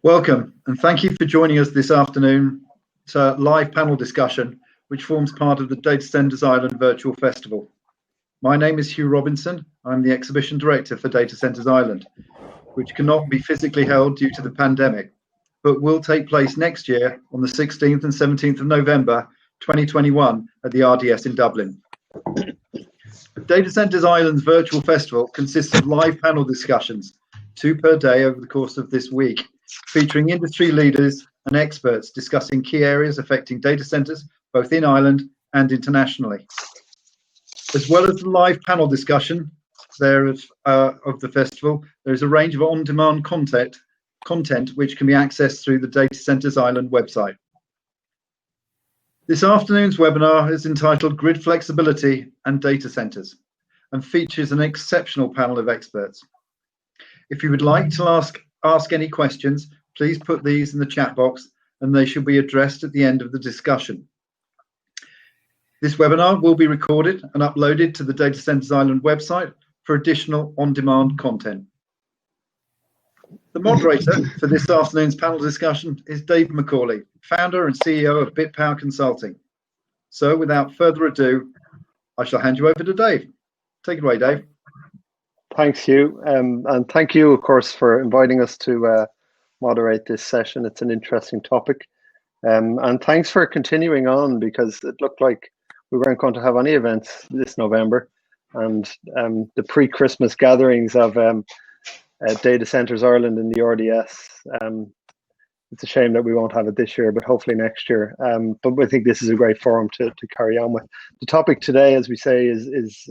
Welcome, and thank you for joining us this afternoon to live panel discussion, which forms part of the Data Centers Ireland Virtual Festival. My name is Hugh Robinson. I'm the Exhibition Director for Data Centers Ireland, which cannot be physically held due to the pandemic, but will take place next year on the 16th and 17th of November 2021 at the RDS in Dublin. Data Centers Ireland's Virtual Festival consists of live panel discussions, 2 per day over the course of this week, featuring industry leaders and experts discussing key areas affecting data centers, both in Ireland and internationally. As well as the live panel discussion of the festival, there is a range of on-demand content which can be accessed through the Data Centers Ireland website. This afternoon's webinar is entitled Grid Flexibility and Data Centers and features an exceptional panel of experts. If you would like to ask any questions, please put these in the chat box and they should be addressed at the end of the discussion. This webinar will be recorded and uploaded to the Data Centers Ireland website for additional on-demand content. The moderator for this afternoon's panel discussion is Dave McCauley, founder and CEO of BitPower Consulting. So without further ado, I shall hand you over to Dave. Take it away, Dave. Thanks, Hugh, and thank you, of course, for inviting us to moderate this session. It's an interesting topic, and thanks for continuing on, because it looked like we weren't going to have any events this November, and the pre-Christmas gatherings of Data Centers Ireland in the RDS. It's a shame that we won't have it this year, but hopefully next year. But I think this is a great forum to carry on with. The topic today, as we say, is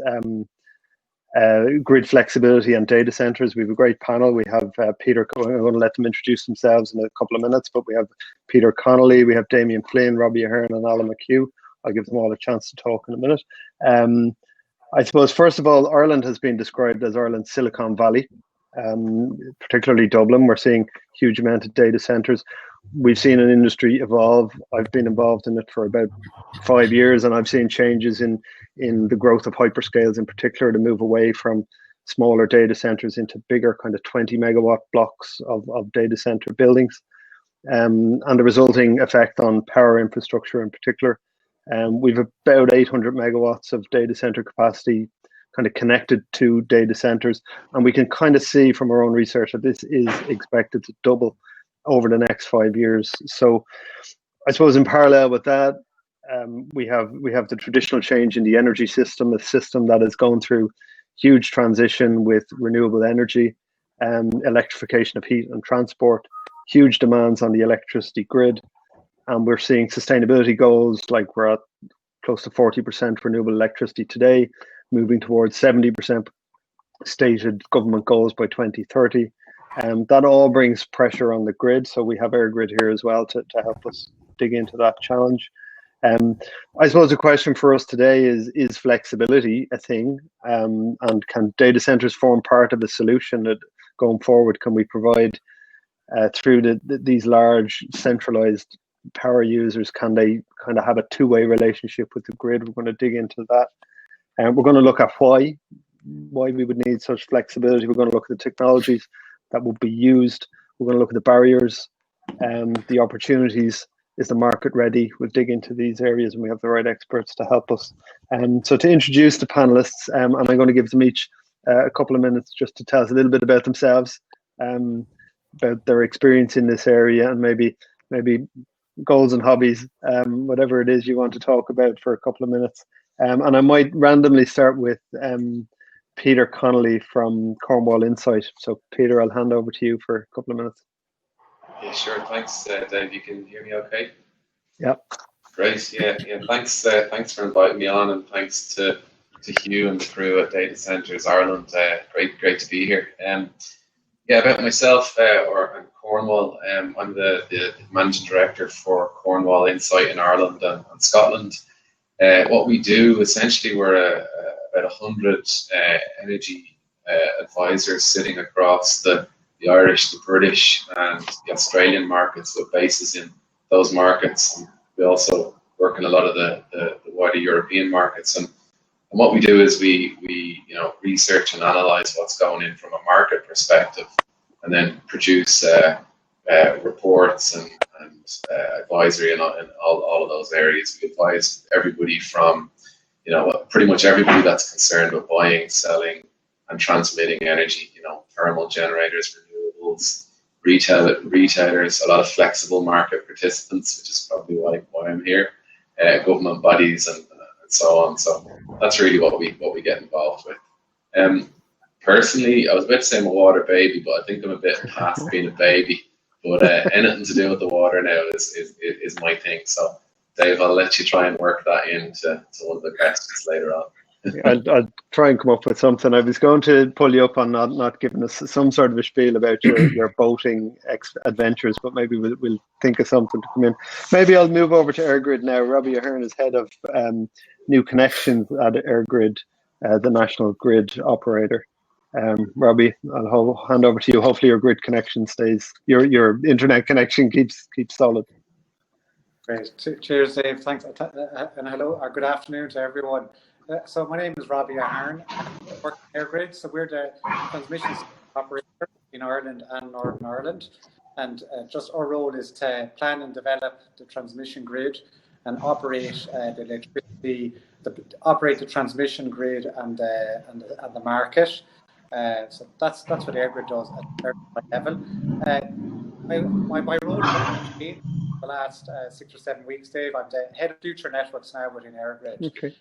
grid flexibility and data centers. We have a great panel. We have Peter, I'm going to let them introduce themselves in a couple of minutes, but we have Peter Connolly, we have Damien Flynn, Robbie Ahern and Alan McHugh. I'll give them all a chance to talk in a minute. I suppose, first of all, Ireland has been described as Ireland's Silicon Valley, particularly Dublin. We're seeing huge amount of data centers. We've seen an industry evolve. I've been involved in it for about 5 years, and I've seen changes in the growth of hyperscales in particular, to move away from smaller data centers into bigger kind of 20 megawatt blocks of data center buildings, and the resulting effect on power infrastructure in particular. We've about 800 megawatts of data center capacity kind of connected to data centers, and we can kind of see from our own research that this is expected to double over the next 5 years. So I suppose in parallel with that, we have the traditional change in the energy system, a system that has gone through huge transition with renewable energy, electrification of heat and transport, huge demands on the electricity grid, and we're seeing sustainability goals, like we're at close to 40% renewable electricity today, moving towards 70% stated government goals by 2030. That all brings pressure on the grid, so we have our grid here as well to help us dig into that challenge. I suppose the question for us today is flexibility a thing, and can data centers form part of the solution that going forward? Can we provide through these large centralized power users, can they kind of have a two-way relationship with the grid? We're going to dig into that, and we're going to look at why we would need such flexibility. We're going to look at the technologies that will be used. We're going to look at the barriers and the opportunities. Is the market ready? We'll dig into these areas, and we have the right experts to help us. So to introduce the panelists, and I'm going to give them each a couple of minutes just to tell us a little bit about themselves, about their experience in this area, and maybe goals and hobbies, whatever it is you want to talk about for a couple of minutes. And I might randomly start with Peter Connolly from Cornwall Insight. So Peter, I'll hand over to you for a couple of minutes. Yeah, sure. Thanks, Dave. You can hear me okay? Yeah. Great. Yeah. Thanks for inviting me on, and thanks to Hugh and the crew at Data Centers Ireland. Great to be here. Yeah, about myself or Cornwall. I'm the managing director for Cornwall Insight in Ireland and Scotland. What we do, essentially, we're about 100 energy advisors sitting across the Irish, the British and the Australian markets, with bases in those markets. And we also work in a lot of the wider European markets. And what we do is we research and analyze what's going in from a market perspective, and then produce reports and advisory and all of those areas. We advise everybody from, pretty much everybody that's concerned with buying, selling, and transmitting energy. Thermal generators, renewables, retailers, a lot of flexible market participants, which is probably why I'm here. Government bodies and so on. So that's really what we get involved with. Personally, I was about to say I'm a water baby, but I think I'm a bit past being a baby. But anything to do with the water now is my thing. So, Dave, I'll let you try and work that into one of the questions later on. I'll try and come up with something. I was going to pull you up on not giving us some sort of a spiel about your boating adventures, but maybe we'll think of something to come in. Maybe I'll move over to EirGrid now. Robbie Ahern is head of new connections at EirGrid, the national grid operator. Robbie, I'll hand over to you. Hopefully your grid connection your internet connection keeps solid. Great. Cheers, Dave. Thanks. And hello, or good afternoon to everyone. So my name is Robbie Ahern. I work at EirGrid. So we're the transmission operator in Ireland and Northern Ireland. And just our role is to plan and develop the transmission grid and operate the electricity, operate the transmission grid and the market. So that's what EirGrid does at EirGrid level. My role has been the last 6 or 7 weeks, Dave. I'm the head of future networks now within EirGrid. Okay.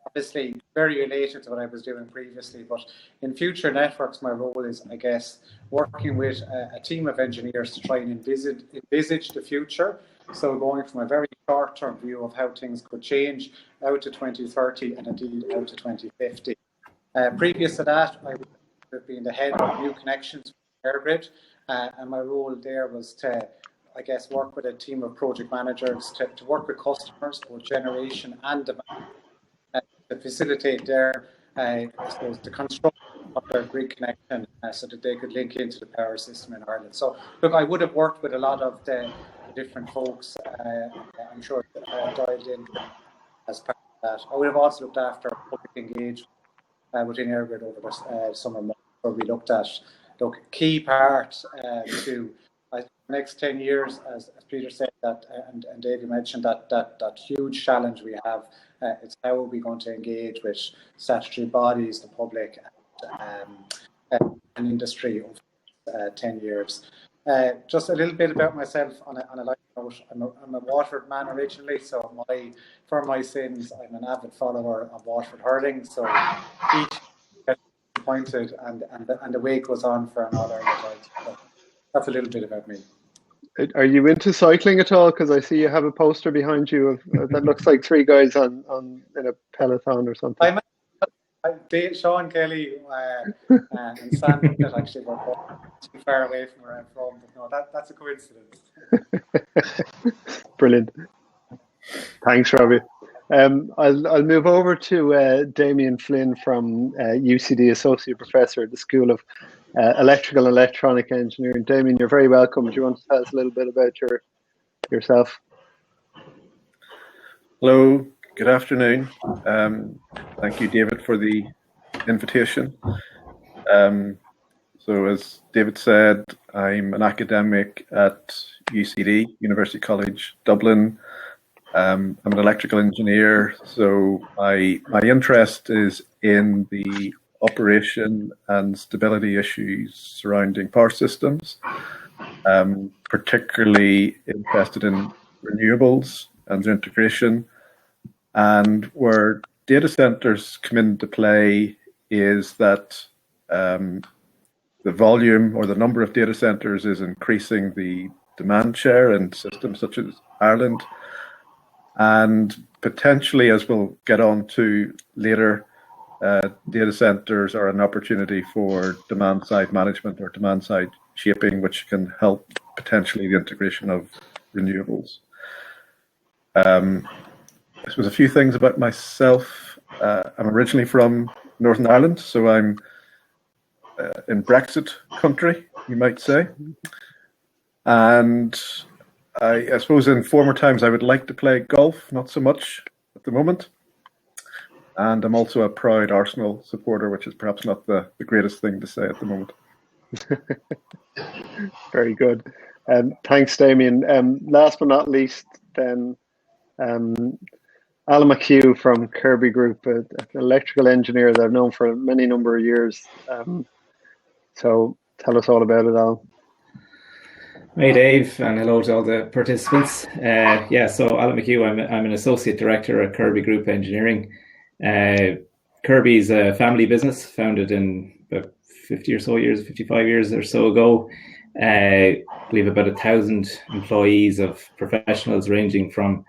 Obviously, very related to what I was doing previously, but in future networks, my role is, I guess, working with a team of engineers to try and envisage the future. So going from a very short-term view of how things could change out to 2030 and indeed out to 2050. Previous to that, I would have been the head of new connections for EirGrid, and my role there was to, I guess, work with a team of project managers to work with customers, both generation and demand, to facilitate their, I suppose, the construction of their grid connection so that they could link into the power system in Ireland. So, look, I would have worked with a lot of the different folks, I'm sure, dialed in as part of that. I would have also looked after public engagement within EirGrid over the summer months, where we looked at key part to the next 10 years, as Peter said, that and David mentioned that huge challenge we have. It's how are we going to engage with statutory bodies, the public, and industry over 10 years. Just a little bit about myself on a light note. I'm a Waterford man originally, so for my sins, I'm an avid follower of Waterford hurling. So each gets appointed, and the wait goes on for another. So that's a little bit about me. Are you into cycling at all? Because I see you have a poster behind you of that looks like 3 guys in a peloton or something. Sean Kelly and Sam Pickett actually were too far away from where I'm from, but no, that's a coincidence. Brilliant. Thanks, Robbie. I'll move over to Damien Flynn from UCD, Associate Professor at the School of Electrical and Electronic Engineering. Damien, you're very welcome. Do you want to tell us a little bit about yourself? Hello, good afternoon. Thank you, David, for the invitation. So as David said, I'm an academic at UCD, University College Dublin. I'm an electrical engineer, so my interest is in the operation and stability issues surrounding power systems, particularly interested in renewables and their integration. And where data centers come into play is that the volume or the number of data centers is increasing the demand share in systems such as Ireland. And potentially, as we'll get on to later, data centers are an opportunity for demand side management or demand side shaping, which can help potentially the integration of renewables. This was a few things about myself. I'm originally from Northern Ireland, so I'm in Brexit country, you might say. And I suppose in former times I would like to play golf, not so much at the moment. And I'm also a proud Arsenal supporter, which is perhaps not the greatest thing to say at the moment. Very good. Thanks, Damien. Last but not least, then Alan McHugh from Kirby Group, an electrical engineer that I've known for many number of years. So tell us all about it, Alan. Hey Dave, and hello to all the participants. So Alan McHugh, I'm an associate director at Kirby Group Engineering. Kirby is a family business founded in about 55 years or so ago. We have about 1,000 employees of professionals ranging from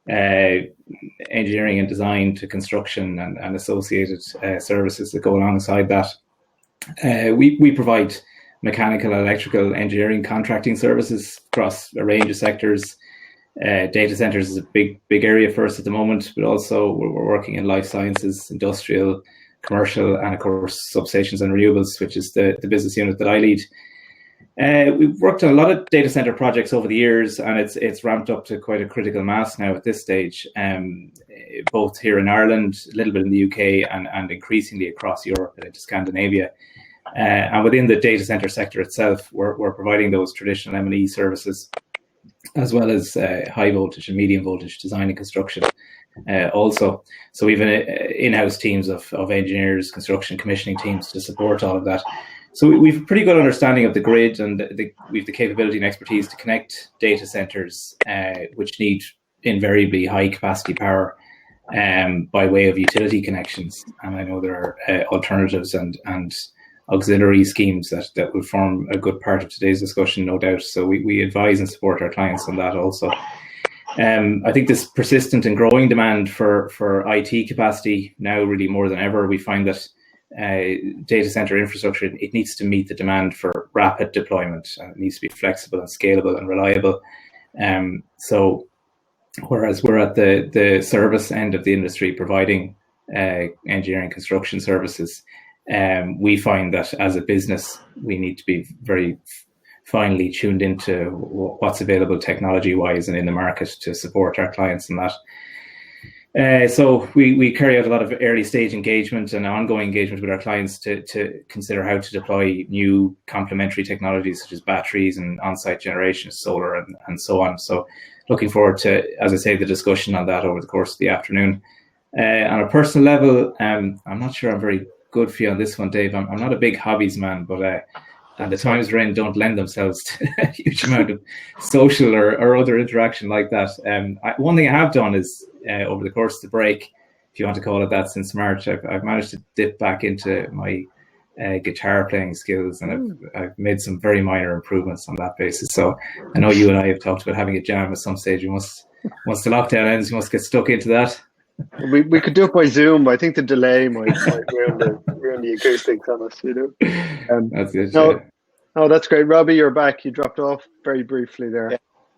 engineering and design to construction and associated services that go alongside that. We provide mechanical and electrical engineering contracting services across a range of sectors. Data centers is a big area for us at the moment, but also we're working in life sciences, industrial, commercial, and of course substations and renewables, which is the business unit that I lead. We've worked on a lot of data center projects over the years, and it's ramped up to quite a critical mass now at this stage, both here in Ireland, a little bit in the UK, and increasingly across Europe and into Scandinavia. And within the data center sector itself, we're providing those traditional M&E services, as well as high voltage and medium voltage design and construction also. So we have in-house teams of engineers, construction, commissioning teams to support all of that. So we have a pretty good understanding of the grid, and we have the capability and expertise to connect data centers, which need invariably high capacity power by way of utility connections. And I know there are alternatives and auxiliary schemes that will form a good part of today's discussion, no doubt. So we advise and support our clients on that also. I think this persistent and growing demand for IT capacity now, really more than ever, we find that data center infrastructure, it needs to meet the demand for rapid deployment, and it needs to be flexible and scalable and reliable. So whereas we're at the service end of the industry providing engineering construction services, we find that as a business, we need to be very finely tuned into what's available technology-wise and in the market to support our clients in that. So we carry out a lot of early stage engagement and ongoing engagement with our clients to consider how to deploy new complementary technologies such as batteries and on-site generation, solar, and so on. So looking forward to, as I say, the discussion on that over the course of the afternoon. On a personal level, I'm not sure I'm very good for you on this one, Dave. I'm not a big hobbies man, but and the times we're in don't lend themselves to a huge amount of social or other interaction like that. One thing I have done is over the course of the break, if you want to call it that, since March, I've managed to dip back into my guitar playing skills, and I've made some very minor improvements on that basis. So I know you and I have talked about having a jam at some stage. Once the lockdown ends, you must get stuck into that. We could do it by Zoom, but I think the delay might ruin the acoustics on us, you know. That's it. No, that's great. Robbie, you're back. You dropped off very briefly there.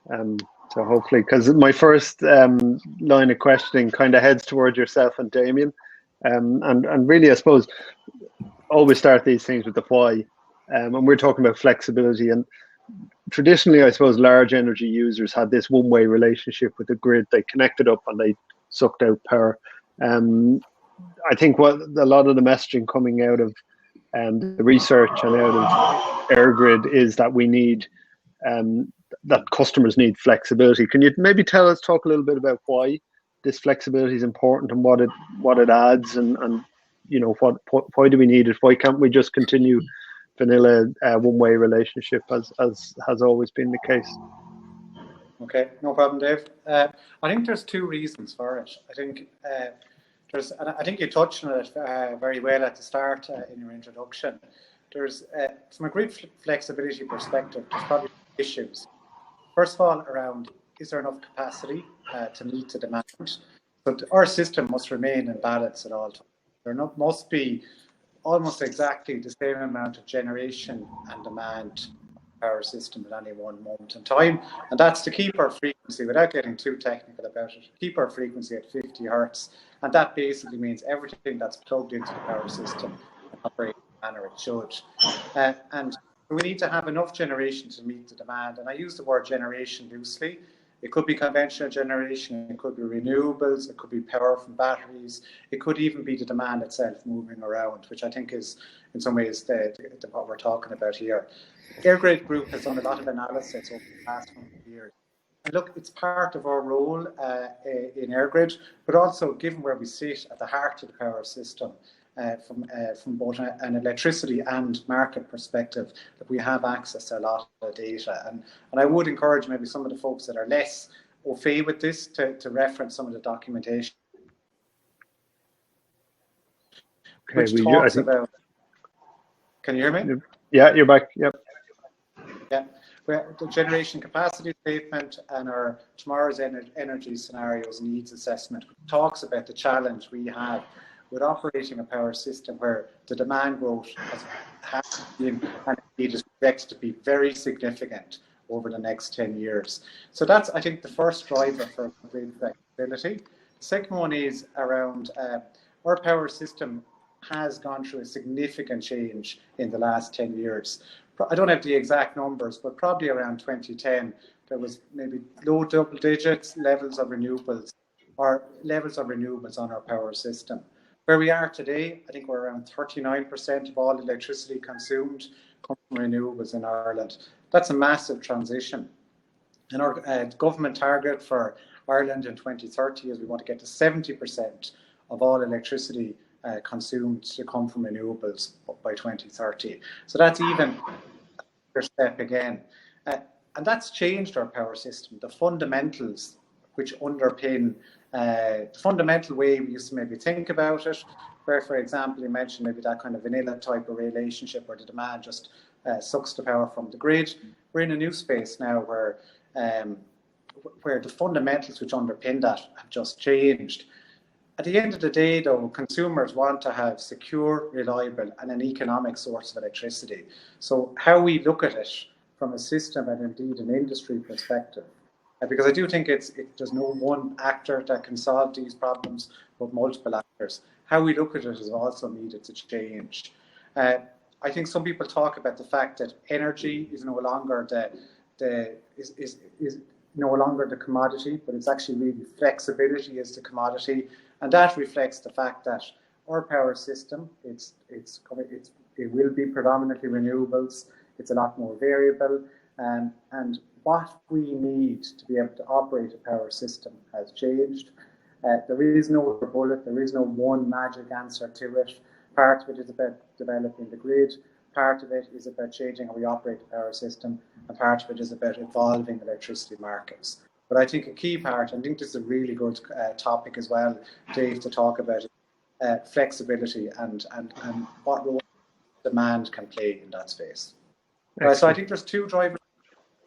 Yeah. So hopefully, because my first line of questioning kind of heads towards yourself and Damien. And really, I suppose, always start these things with the why. And we're talking about flexibility. And traditionally, I suppose, large energy users had this one-way relationship with the grid. They connected up and they sucked out power. I think what a lot of the messaging coming out of the research and out of EirGrid is that we need that customers need flexibility. Can you maybe talk a little bit about why this flexibility is important and what it adds, and you know, why do we need it? Why can't we just continue vanilla one-way relationship as has always been the case? Okay, no problem, Dave. I think there's two reasons for it. I think I think you touched on it very well at the start in your introduction. There's from a grid flexibility perspective, there's probably issues. First of all, around, is there enough capacity to meet the demand? But our system must remain in balance at all times. There must be almost exactly the same amount of generation and demand power system at any one moment in time, and that's to keep our frequency, without getting too technical about it, keep our frequency at 50 hertz, and that basically means everything that's plugged into the power system operates in the manner it should. And we need to have enough generation to meet the demand, and I use the word generation loosely. It could be conventional generation, it could be renewables, it could be power from batteries, it could even be the demand itself moving around, which I think is in some ways what we're talking about here. Airgrid Group has done a lot of analysis over the past 100 years. And look, it's part of our role in Airgrid, but also given where we sit at the heart of the power system, from both an electricity and market perspective, that we have access to a lot of data. And I would encourage maybe some of the folks that are less au fait with this to reference some of the documentation. Okay, which talks about. Can you hear me? Yeah, you're back. Yep. Yeah. Well, the generation capacity statement and our tomorrow's energy scenarios needs assessment talks about the challenge we have with operating a power system where the demand growth has been and indeed is projected to be very significant over the next 10 years. So that's, I think, the first driver for grid flexibility. The second one is around our power system has gone through a significant change in the last 10 years. I don't have the exact numbers, but probably around 2010, there was maybe low double digits levels of renewables on our power system. Where we are today, I think we're around 39% of all electricity consumed come from renewables in Ireland. That's a massive transition. And our government target for Ireland in 2030 is we want to get to 70% of all electricity consumed to come from renewables by 2030. So that's even a step again. And that's changed our power system. The fundamentals which underpin the fundamental way we used to maybe think about it, where, for example, you mentioned maybe that kind of vanilla type of relationship where the demand just sucks the power from the grid. We're in a new space now where the fundamentals which underpin that have just changed. At the end of the day, though, consumers want to have secure, reliable, and an economic source of electricity. So how we look at it from a system and indeed an industry perspective, because I do think there's no one actor that can solve these problems, but multiple actors. How we look at it is also needed to change. I think some people talk about the fact that energy is no longer is no longer the commodity, but it's actually really flexibility is the commodity. And that reflects the fact that our power system, it will be predominantly renewables. It's a lot more variable, and what we need to be able to operate a power system has changed. There is no bullet. There is no one magic answer to it. Part of it is about developing the grid. Part of it is about changing how we operate the power system, and part of it is about evolving electricity markets. But I think a key part, I think this is a really good topic as well, Dave, to talk about flexibility and what role demand can play in that space. So I think there's two drivers.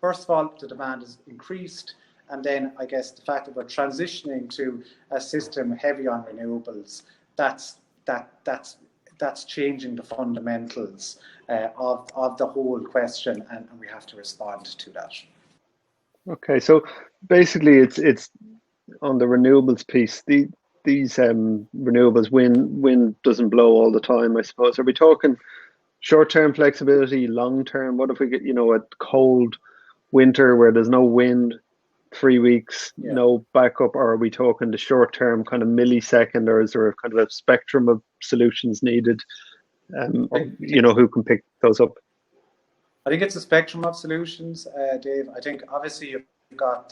First of all, the demand has increased, and then I guess the fact that we're transitioning to a system heavy on renewables, that's changing the fundamentals of the whole question, and we have to respond to that. Okay, so basically, it's on the renewables piece. These renewables, wind doesn't blow all the time, I suppose. Are we talking short-term flexibility, long-term? What if we get a cold winter where there's no wind, 3 weeks, no backup? Or are we talking the short-term kind of millisecond, or is there a kind of a spectrum of solutions needed? Who can pick those up? I think it's a spectrum of solutions, Dave. I think obviously you've got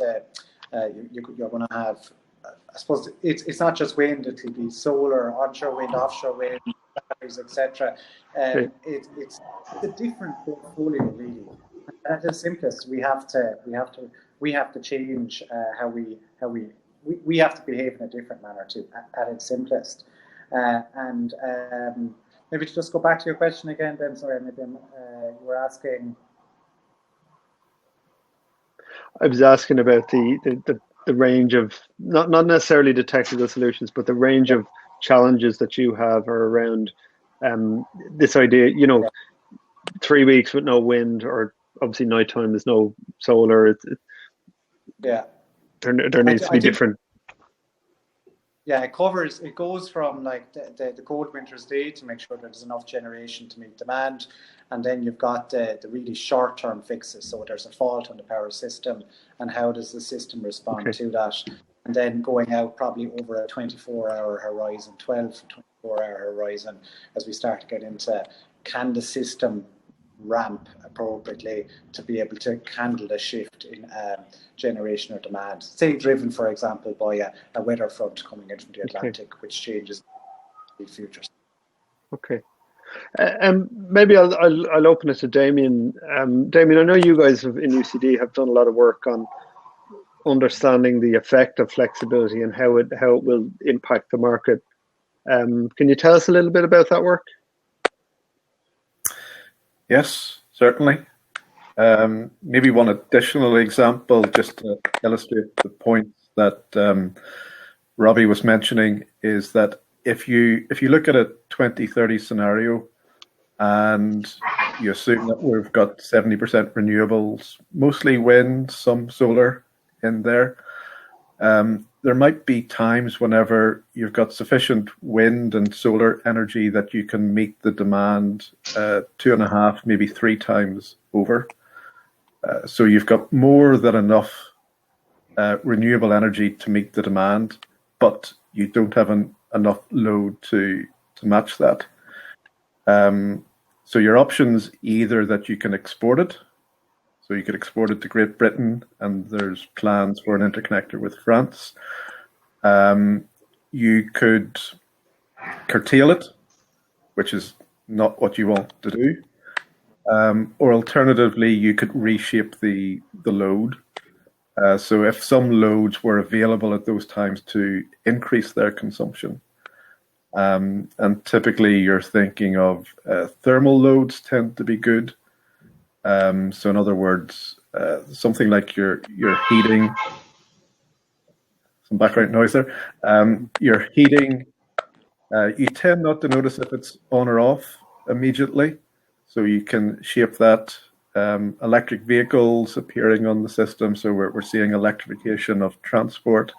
you're going to have. I suppose it's not just wind; it'll be solar, onshore wind, offshore wind, batteries, etc. It's a different portfolio, really. At its simplest, we have to change how we have to behave in a different manner too. At its simplest, maybe to just go back to your question again, then. Sorry, maybe you were asking. I was asking about the range of not necessarily the technical solutions, but the range of challenges that you have are around this idea. 3 weeks with no wind, or obviously nighttime there's no solar. There needs to be different. Yeah, it goes from like the cold winter's day to make sure there's enough generation to meet demand. And then you've got the really short-term fixes. So there's a fault on the power system, and how does the system respond to that? And then going out probably over a 24-hour horizon, 12 to 24-hour horizon, as we start to get into, can the system ramp appropriately to be able to handle the shift in generation or demand, say driven, for example, by a weather front coming in from the Atlantic, which changes the futures. Okay. Maybe I'll open it to Damien. Damien, I know you guys in UCD have done a lot of work on understanding the effect of flexibility and how it will impact the market. Can you tell us a little bit about that work? Yes, certainly. Maybe one additional example just to illustrate the point that Robbie was mentioning is that if you look at a 2030 scenario and you assume that we've got 70% renewables, mostly wind, some solar in there, there might be times whenever you've got sufficient wind and solar energy that you can meet the demand 2.5, maybe 3 times over. So you've got more than enough renewable energy to meet the demand, but you don't have enough load to match that. So your options either that you can export it. So you could export it to Great Britain, and there's plans for an interconnector with France. You could curtail it, which is not what you want to do. Or alternatively, you could reshape the load. So if some loads were available at those times to increase their consumption, and typically you're thinking of thermal loads tend to be good. So in other words, something like your heating, some background noise there, your heating, you tend not to notice if it's on or off immediately. So you can shape that. Electric vehicles appearing on the system. So we're seeing electrification of transport.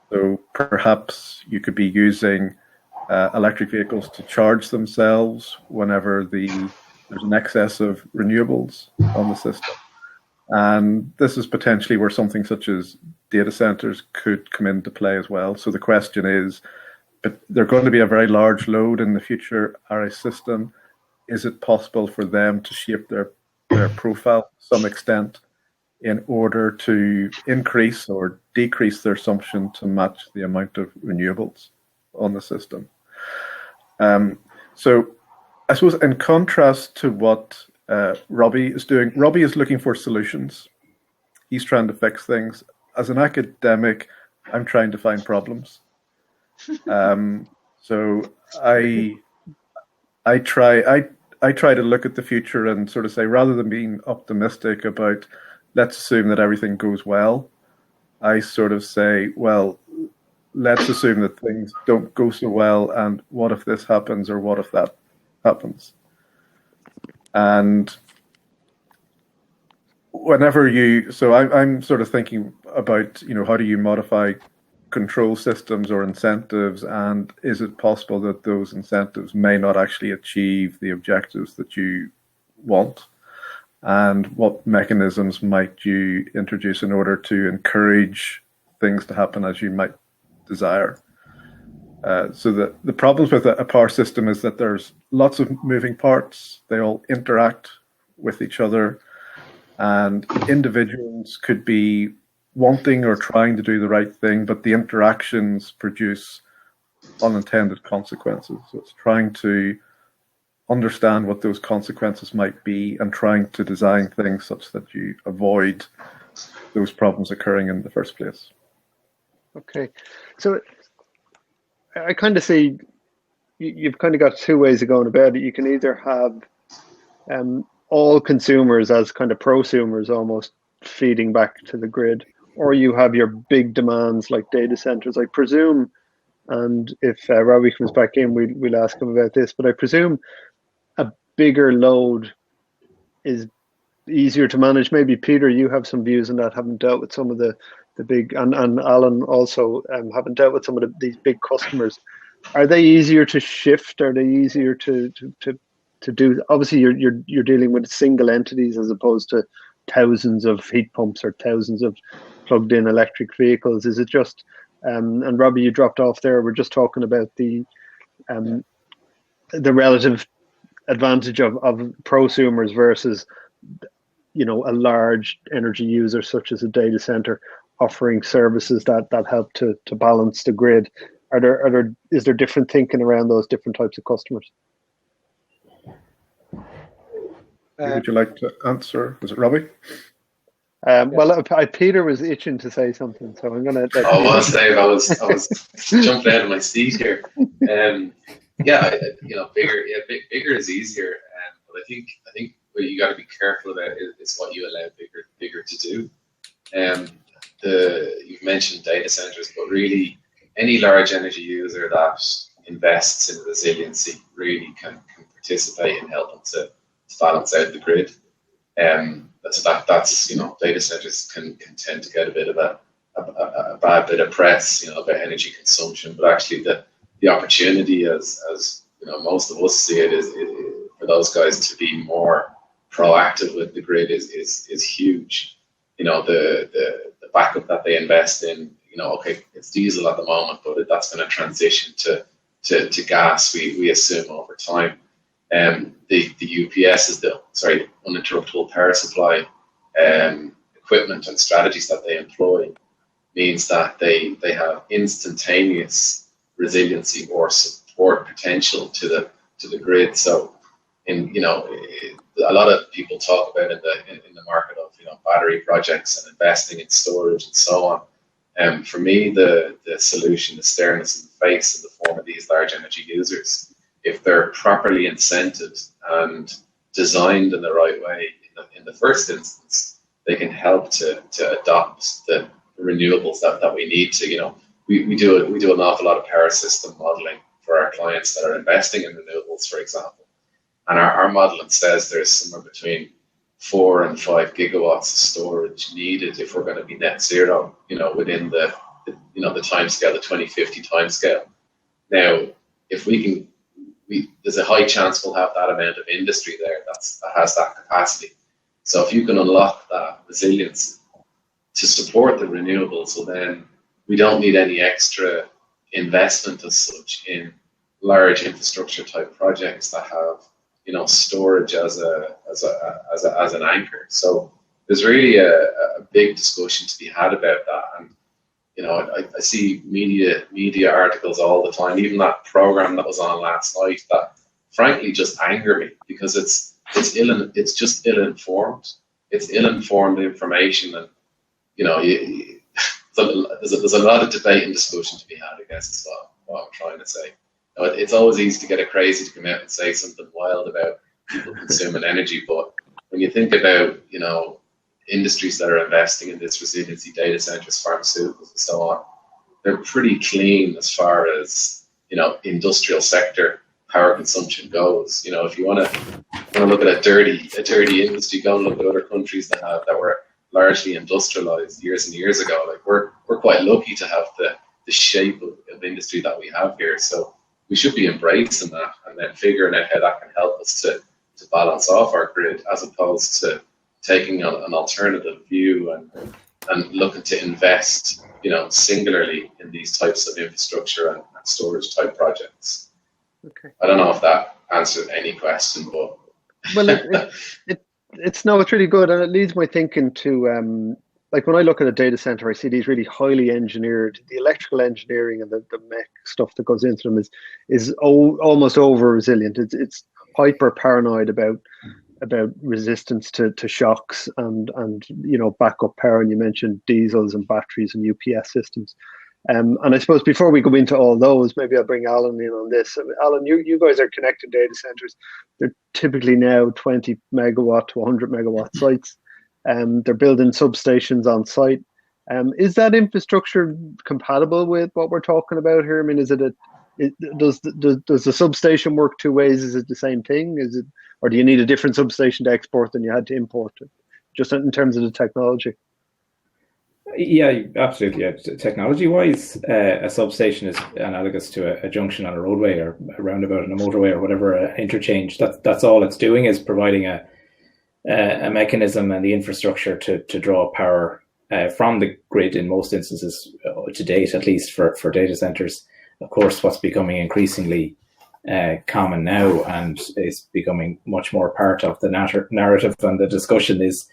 So perhaps you could be using electric vehicles to charge themselves whenever there's an excess of renewables on the system. And this is potentially where something such as data centers could come into play as well. So the question is, but they're going to be a very large load in the future RA system. Is it possible for them to shape their profile to some extent in order to increase or decrease their assumption to match the amount of renewables on the system? So I suppose in contrast to what Robbie is doing, Robbie is looking for solutions. He's trying to fix things. As an academic, I'm trying to find problems. So I try to look at the future and sort of say, rather than being optimistic about, let's assume that everything goes well, I sort of say, well, let's assume that things don't go so well, and what if this happens, or what if that happens? And whenever I'm sort of thinking about, how do you modify control systems or incentives, and is it possible that those incentives may not actually achieve the objectives that you want? And what mechanisms might you introduce in order to encourage things to happen as you might desire? So the problems with a power system is that there's lots of moving parts. They all interact with each other, and individuals could be wanting or trying to do the right thing, but the interactions produce unintended consequences. So it's trying to understand what those consequences might be and trying to design things such that you avoid those problems occurring in the first place. Okay, so I kind of see you've kind of got 2 ways of going about it. You can either have all consumers as kind of prosumers almost feeding back to the grid, or you have your big demands like data centers. I presume, and if Robbie comes back in, we'll ask him about this, but I presume a bigger load is easier to manage? Maybe Peter, you have some views on that, having dealt with some of the big, and Alan also having dealt with some of these big customers. Are they easier to shift? Are they easier to do? Obviously, you're dealing with single entities as opposed to thousands of heat pumps or thousands of plugged-in electric vehicles. Is it just? And Robbie, you dropped off there. We're just talking about the relative advantage of prosumers versus, a large energy user such as a data center offering services that help to balance the grid. Is there different thinking around those different types of customers? Would you like to answer? Was it Robbie? Well, Peter was itching to say something, so I'm going to. Oh, well, Dave, I was jumping out of my seat here. Bigger is easier, but I think what you got to be careful about is what you allow bigger to do. You've mentioned data centers, but really any large energy user that invests in resiliency really can participate in helping to balance out the grid. That's data centers can tend to get a bit of a bad bit of press, about energy consumption, but actually the opportunity, as most of us see it, is for those guys to be more proactive with the grid is huge. The backup that they invest in, okay, it's diesel at the moment, but that's going to transition to gas, we assume, over time. The UPS is the uninterruptible power supply equipment and strategies that they employ means that they have instantaneous resiliency or support potential to the grid. So, a lot of people talk about in the market of battery projects and investing in storage and so on. For me, the solution is staring us in the face in the form of these large energy users. If they're properly incented and designed in the right way in the first instance, they can help to adopt the renewables that we need to. We do an awful lot of power system modeling for our clients that are investing in renewables, for example. And our modeling says there's somewhere between 4 and 5 gigawatts of storage needed if we're going to be net zero, within the timescale, the 2050 timescale. Now, if there's a high chance we'll have that amount of industry there that has that capacity. So if you can unlock that resilience to support the renewables, well then we don't need any extra investment as such in large infrastructure type projects that have storage as an anchor. So there's really a big discussion to be had about that. And I see media articles all the time, even that program that was on last night, that frankly just anger me because it's just ill-informed. It's ill-informed information, and there's a lot of debate and discussion to be had, I guess is what I'm trying to say. It's always easy to get a crazy to come out and say something wild about people consuming energy, but when you think about industries that are investing in this resiliency, data centers, pharmaceuticals, and so on, they're pretty clean as far as industrial sector power consumption goes. If you want to look at a dirty industry, go and look at other countries that were largely industrialized years and years ago. Like we're quite lucky to have the shape of industry that we have here. So we should be embracing that and then figuring out how that can help us to balance off our grid, as opposed to taking an alternative view and looking to invest, singularly in these types of infrastructure and storage type projects. Okay. I don't know if that answered any question, but it's really good, and it leads my thinking to like when I look at a data center, I see these really highly engineered, the electrical engineering and the mech stuff that goes into them is almost over resilient. It's hyper paranoid about resistance to shocks and backup power. And you mentioned diesels and batteries and UPS systems. And I suppose before we go into all those, maybe I'll bring Alan in on this. Alan, you guys are connected data centers. They're typically now 20 megawatt to 100 megawatt sites. They're building substations on site. Is that infrastructure compatible with what we're talking about here? I mean, does the substation work two ways? Is it the same thing? Or do you need a different substation to export than you had to import it? just in terms of the technology? Yeah, absolutely. Yeah. Technology-wise, a substation is analogous to a junction on a roadway or a roundabout on a motorway or whatever, interchange. That's all it's doing, is providing a mechanism and the infrastructure to draw power from the grid in most instances, to date at least, for data centers. Of course, what's becoming increasingly common now and is becoming much more part of the narrative and the discussion is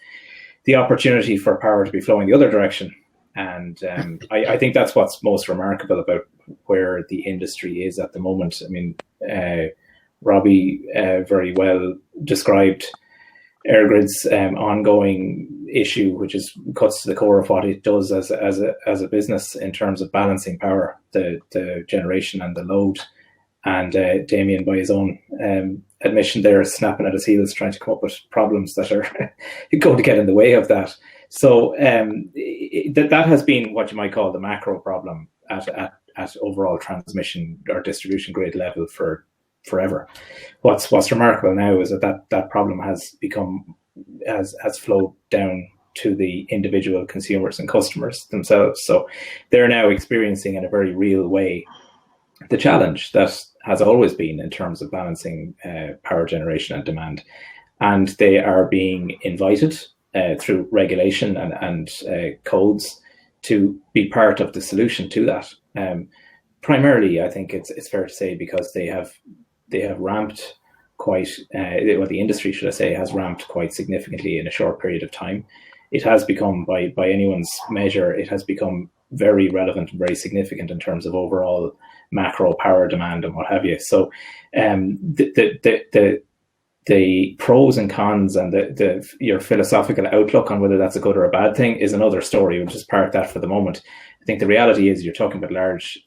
the opportunity for power to be flowing the other direction. And I think that's what's most remarkable about where the industry is at the moment. I mean, Robbie very well described EirGrid's ongoing issue, which cuts to the core of what it does as a business in terms of balancing power, the generation and the load. And Damien, by his own admission there, is snapping at his heels trying to come up with problems that are going to get in the way of that. So that has been what you might call the macro problem at overall transmission or distribution grid level for forever. What's remarkable now is that problem has flowed down to the individual consumers and customers themselves. So they're now experiencing in a very real way the challenge that has always been in terms of balancing power generation and demand. And they are being invited through regulation and codes to be part of the solution to that. Primarily, I think it's fair to say because they have ramped quite, the industry, should I say, has ramped quite significantly in a short period of time. It has become, by anyone's measure, it has become very relevant and very significant in terms of overall macro power demand and what have you. So the pros and cons and your philosophical outlook on whether that's a good or a bad thing is another story. We'll just park that for the moment. I think the reality is you're talking about large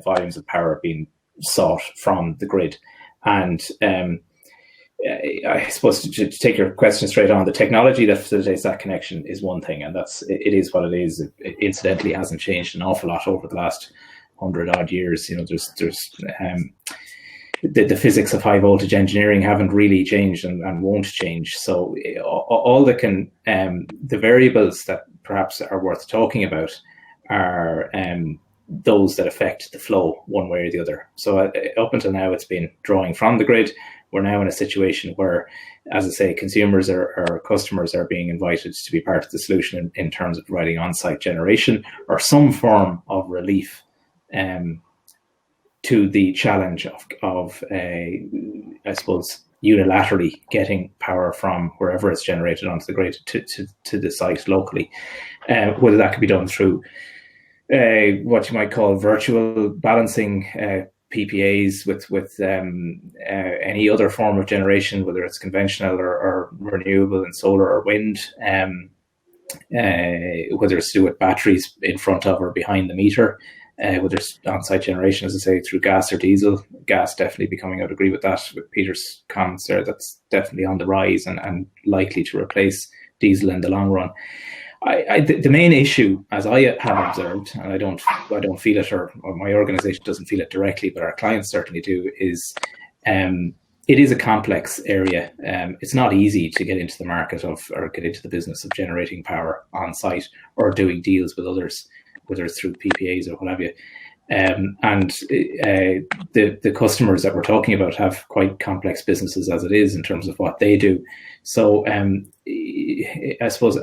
volumes of power being sought from the grid. And I suppose to take your question straight on, the technology that facilitates that connection is one thing, and it is what it is. It incidentally hasn't changed an awful lot over the last 100 odd years. You know, there's the physics of high voltage engineering haven't really changed and won't change. So all the variables that perhaps are worth talking about are those that affect the flow one way or the other. So up until now, it's been drawing from the grid. We're now in a situation where, as I say, consumers or customers are being invited to be part of the solution in terms of providing on-site generation or some form of relief to the challenge of I suppose, unilaterally getting power from wherever it's generated onto the grid to the site locally. Whether that could be done through what you might call virtual balancing PPAs with any other form of generation, whether it's conventional or renewable and solar or wind, whether it's to do with batteries in front of or behind the meter, whether it's on-site generation, as I say, through gas or diesel. Gas definitely becoming, I would agree with that, with Peter's comments there, that's definitely on the rise and likely to replace diesel in the long run. The main issue, as I have observed, and I don't feel it, or my organisation doesn't feel it directly, but our clients certainly do, is it is a complex area. It's not easy to get into the market or get into the business of generating power on site or doing deals with others, whether it's through PPAs or what have you. And the customers that we're talking about have quite complex businesses as it is in terms of what they do. So I suppose,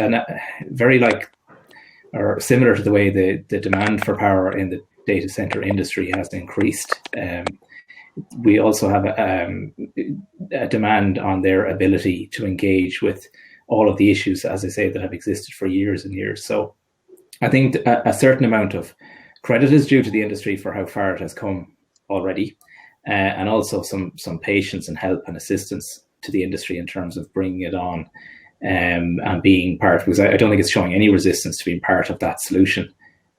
very like or similar to the way the demand for power in the data center industry has increased, we also have a demand on their ability to engage with all of the issues, as I say, that have existed for years and years. So I think a certain amount of credit is due to the industry for how far it has come already, and also some patience and help and assistance to the industry in terms of bringing it on and being part, because I don't think it's showing any resistance to being part of that solution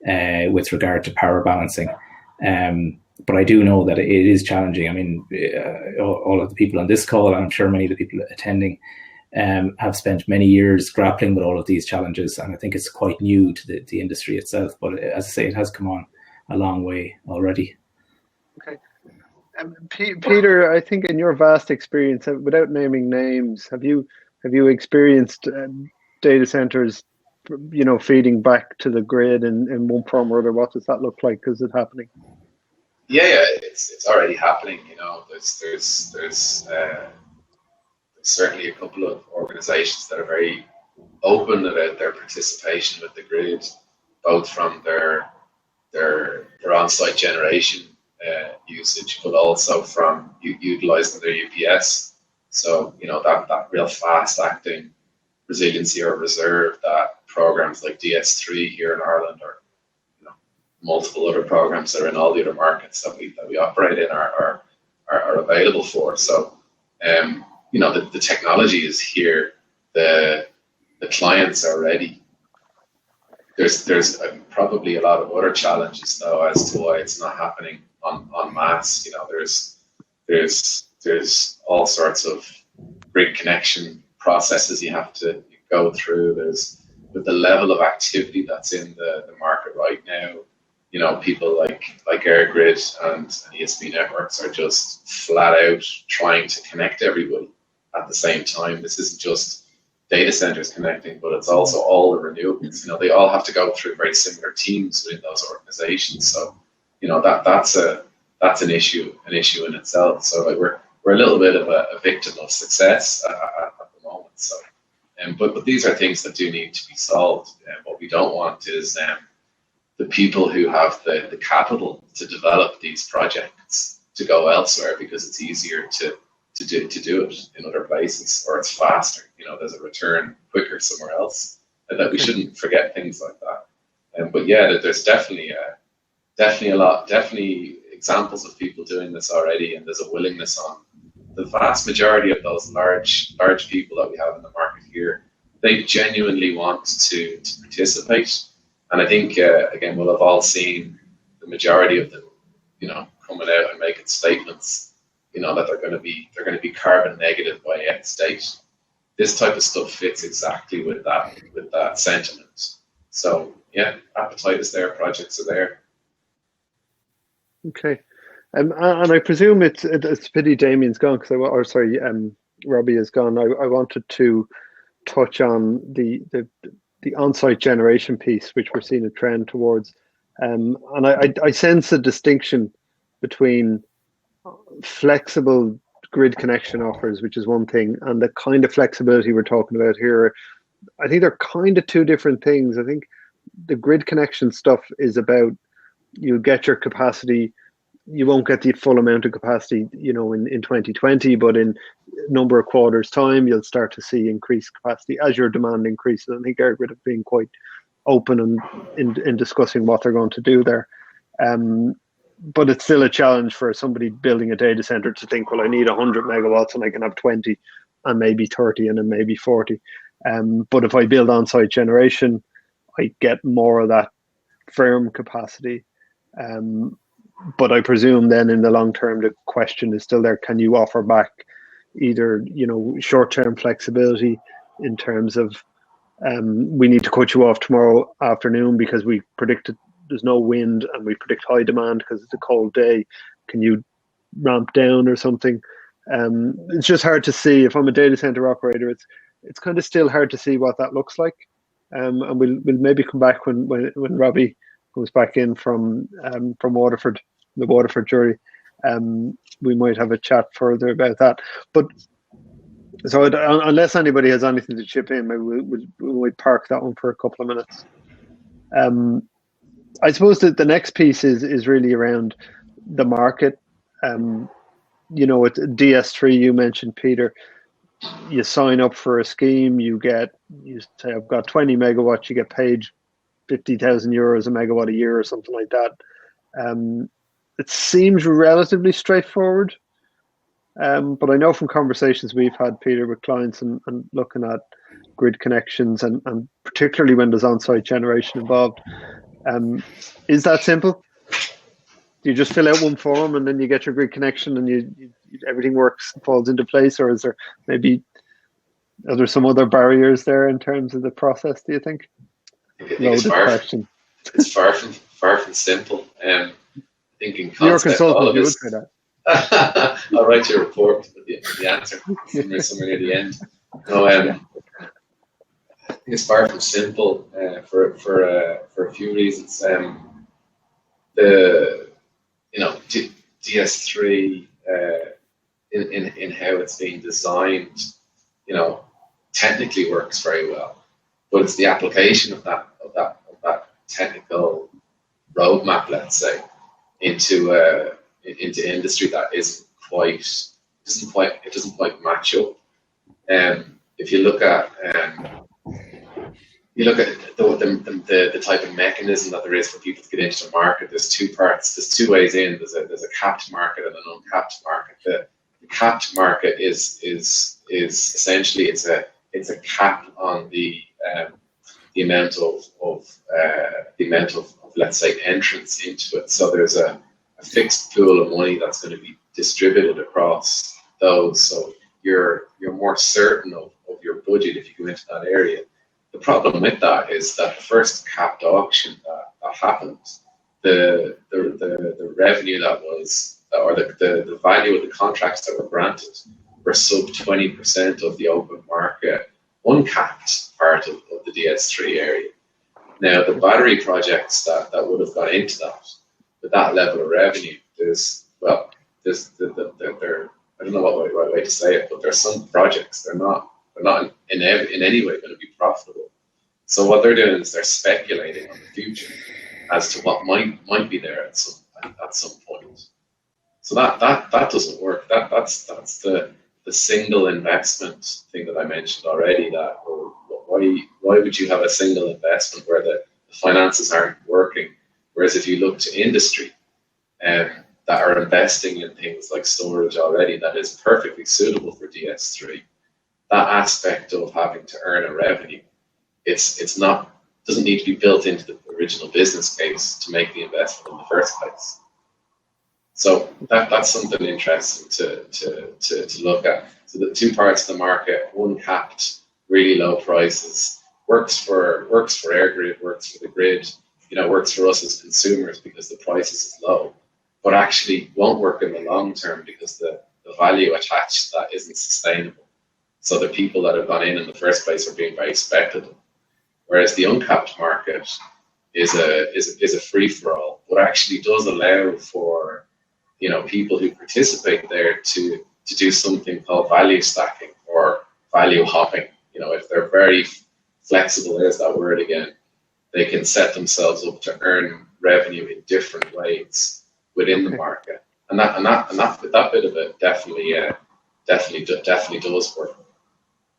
with regard to power balancing. But I do know that it is challenging. I mean, all of the people on this call, and I'm sure many of the people attending, have spent many years grappling with all of these challenges, and I think it's quite new to the industry itself. But as I say, it has come on a long way already. Okay. Peter, I think in your vast experience, without naming names, have you experienced data centers, feeding back to the grid in one form or other? What does that look like? Is it happening? Yeah, it's already happening. There's certainly a couple of organisations that are very open about their participation with the grid, both from their on-site generation usage, but also from utilising their UPS. So that real fast-acting resiliency or reserve that programs like DS3 here in Ireland, or multiple other programs that are in all the other markets that we operate in are available for. So the technology is here. The clients are ready. There's probably a lot of other challenges though as to why it's not happening en masse. There's all sorts of grid connection processes you have to go through. With the level of activity that's in the market right now, people like AirGrid and ESB networks are just flat out trying to connect everybody at the same time. This isn't just data centers connecting, but it's also all the renewables. They all have to go through very similar teams within those organizations. So, that's an issue in itself. So we're a little bit of a victim of success at the moment. So, but these are things that do need to be solved. What we don't want is the people who have the capital to develop these projects to go elsewhere because it's easier to do it in other places, or it's faster. There's a return quicker somewhere else, and that we shouldn't forget things like that. But yeah, there's definitely examples of people doing this already, and there's a willingness on the vast majority of those large people that we have in the market here. They genuinely want to participate, and I think again we'll have all seen the majority of them, coming out and making statements. That they're going to be carbon negative by X date. This type of stuff fits exactly with that sentiment. So yeah, appetite is there, projects are there. Okay, and I presume it's a pity Damien's gone Robbie is gone. I wanted to touch on the on-site generation piece, which we're seeing a trend towards, and I sense a distinction between flexible grid connection offers, which is one thing, and the kind of flexibility we're talking about here. I think they're kind of two different things. I think the grid connection stuff is about you get your capacity. You won't get the full amount of capacity, in 2020, but in a number of quarters' time, you'll start to see increased capacity as your demand increases. I think AirGrid have been quite open and in discussing what they're going to do there. But it's still a challenge for somebody building a data center to think, well, I need 100 megawatts and I can have 20 and maybe 30 and then maybe 40. But if I build on-site generation, I get more of that firm capacity. But I presume then in the long term, the question is still there. Can you offer back either, short-term flexibility in terms of we need to cut you off tomorrow afternoon because we predicted there's no wind and we predict high demand because it's a cold day. Can you ramp down or something? It's just hard to see. If I'm a data center operator, it's kind of still hard to see what that looks like. And we'll maybe come back when Robbie comes back in from Waterford, the Waterford jury. We might have a chat further about that. But so unless anybody has anything to chip in, maybe we'll park that one for a couple of minutes. I suppose that the next piece is really around the market. With DS3, you mentioned, Peter, you sign up for a scheme, you say, I've got 20 megawatts, you get paid 50,000 euros a megawatt a year or something like that. It seems relatively straightforward. But I know from conversations we've had, Peter, with clients and looking at grid connections and particularly when there's on-site generation involved, is that simple? Do you just fill out one form and then you get your grid connection and everything falls into place, or are there some other barriers there in terms of the process, do you think? It's far from simple. Thinking you're a consultant, you would say that. I'll write you a report with the answer somewhere near the end. No, it's far from simple for a few reasons. The DS3 in how it's being designed, technically works very well, but it's the application of that technical roadmap, let's say, into industry that doesn't quite match up. If you look at the type of mechanism that there is for people to get into the market, there's two parts. There's two ways in. There's a capped market and an uncapped market. The capped market is essentially it's a cap on the amount of let's say entrance into it. So there's a fixed pool of money that's going to be distributed across those. So you're more certain of your budget if you go into that area. The problem with that is that the first capped auction that happened, the revenue that was, or the value of the contracts that were granted were sub 20% of the open market uncapped part of the DS3 area. Now the battery projects that would have gone into that with that level of revenue, I don't know what the right way to say it, but there's some projects they're not in any way going to be profitable. So what they're doing is they're speculating on the future as to what might be there at some point. So that doesn't work. That's the single investment thing that I mentioned already. That why would you have a single investment where the finances aren't working? Whereas if you look to industry that are investing in things like storage already, that is perfectly suitable for DS3. That aspect of having to earn a revenue, doesn't need to be built into the original business case to make the investment in the first place. So that's something interesting to look at. So the two parts of the market, one capped, really low prices, works for AirGrid, works for the grid, works for us as consumers because the prices is low, but actually won't work in the long term because the value attached to that isn't sustainable. So the people that have gone in the first place are being very speculative. Whereas the uncapped market is a free for all, but actually does allow for people who participate there to do something called value stacking or value hopping. If they're very flexible, there's that word again, they can set themselves up to earn revenue in different ways within the market, and that bit of it definitely does work.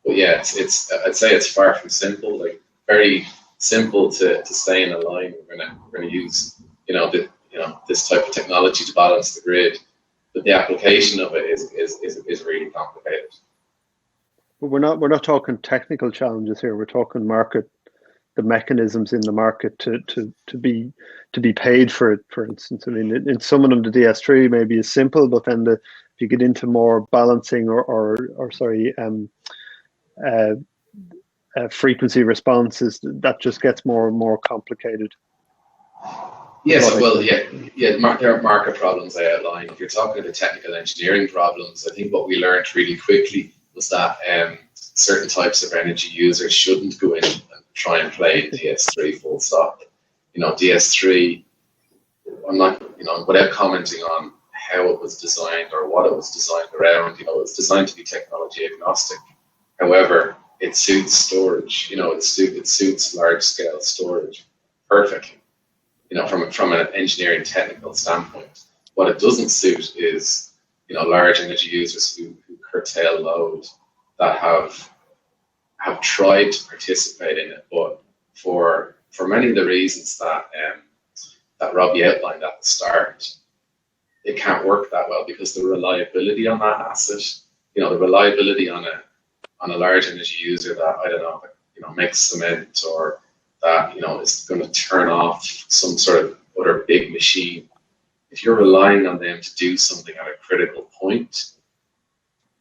But yeah, I'd say it's far from simple. Like very simple to stay in a line. We're gonna use this type of technology to balance the grid, but the application of it is really complicated. But we're not talking technical challenges here. We're talking market, the mechanisms in the market to be paid for it. For instance, I mean, in some of them the DS3 maybe is simple, but then if you get into more balancing frequency responses, that just gets more and more complicated. Yes, there are market problems I outlined. If you're talking about technical engineering problems, I think what we learned really quickly was that certain types of energy users shouldn't go in and try and play in DS3 full stop. DS3, I'm not, without commenting on how it was designed or what it was designed around, it's designed to be technology agnostic. However, it suits storage, it suits large scale storage perfectly, from an engineering technical standpoint. What it doesn't suit is, large energy users who curtail load that have tried to participate in it, but for many of the reasons that Robbie outlined at the start, it can't work that well because the reliability on that asset, the reliability on a large energy user that, I don't know, makes cement or that, is going to turn off some sort of other big machine. If you're relying on them to do something at a critical point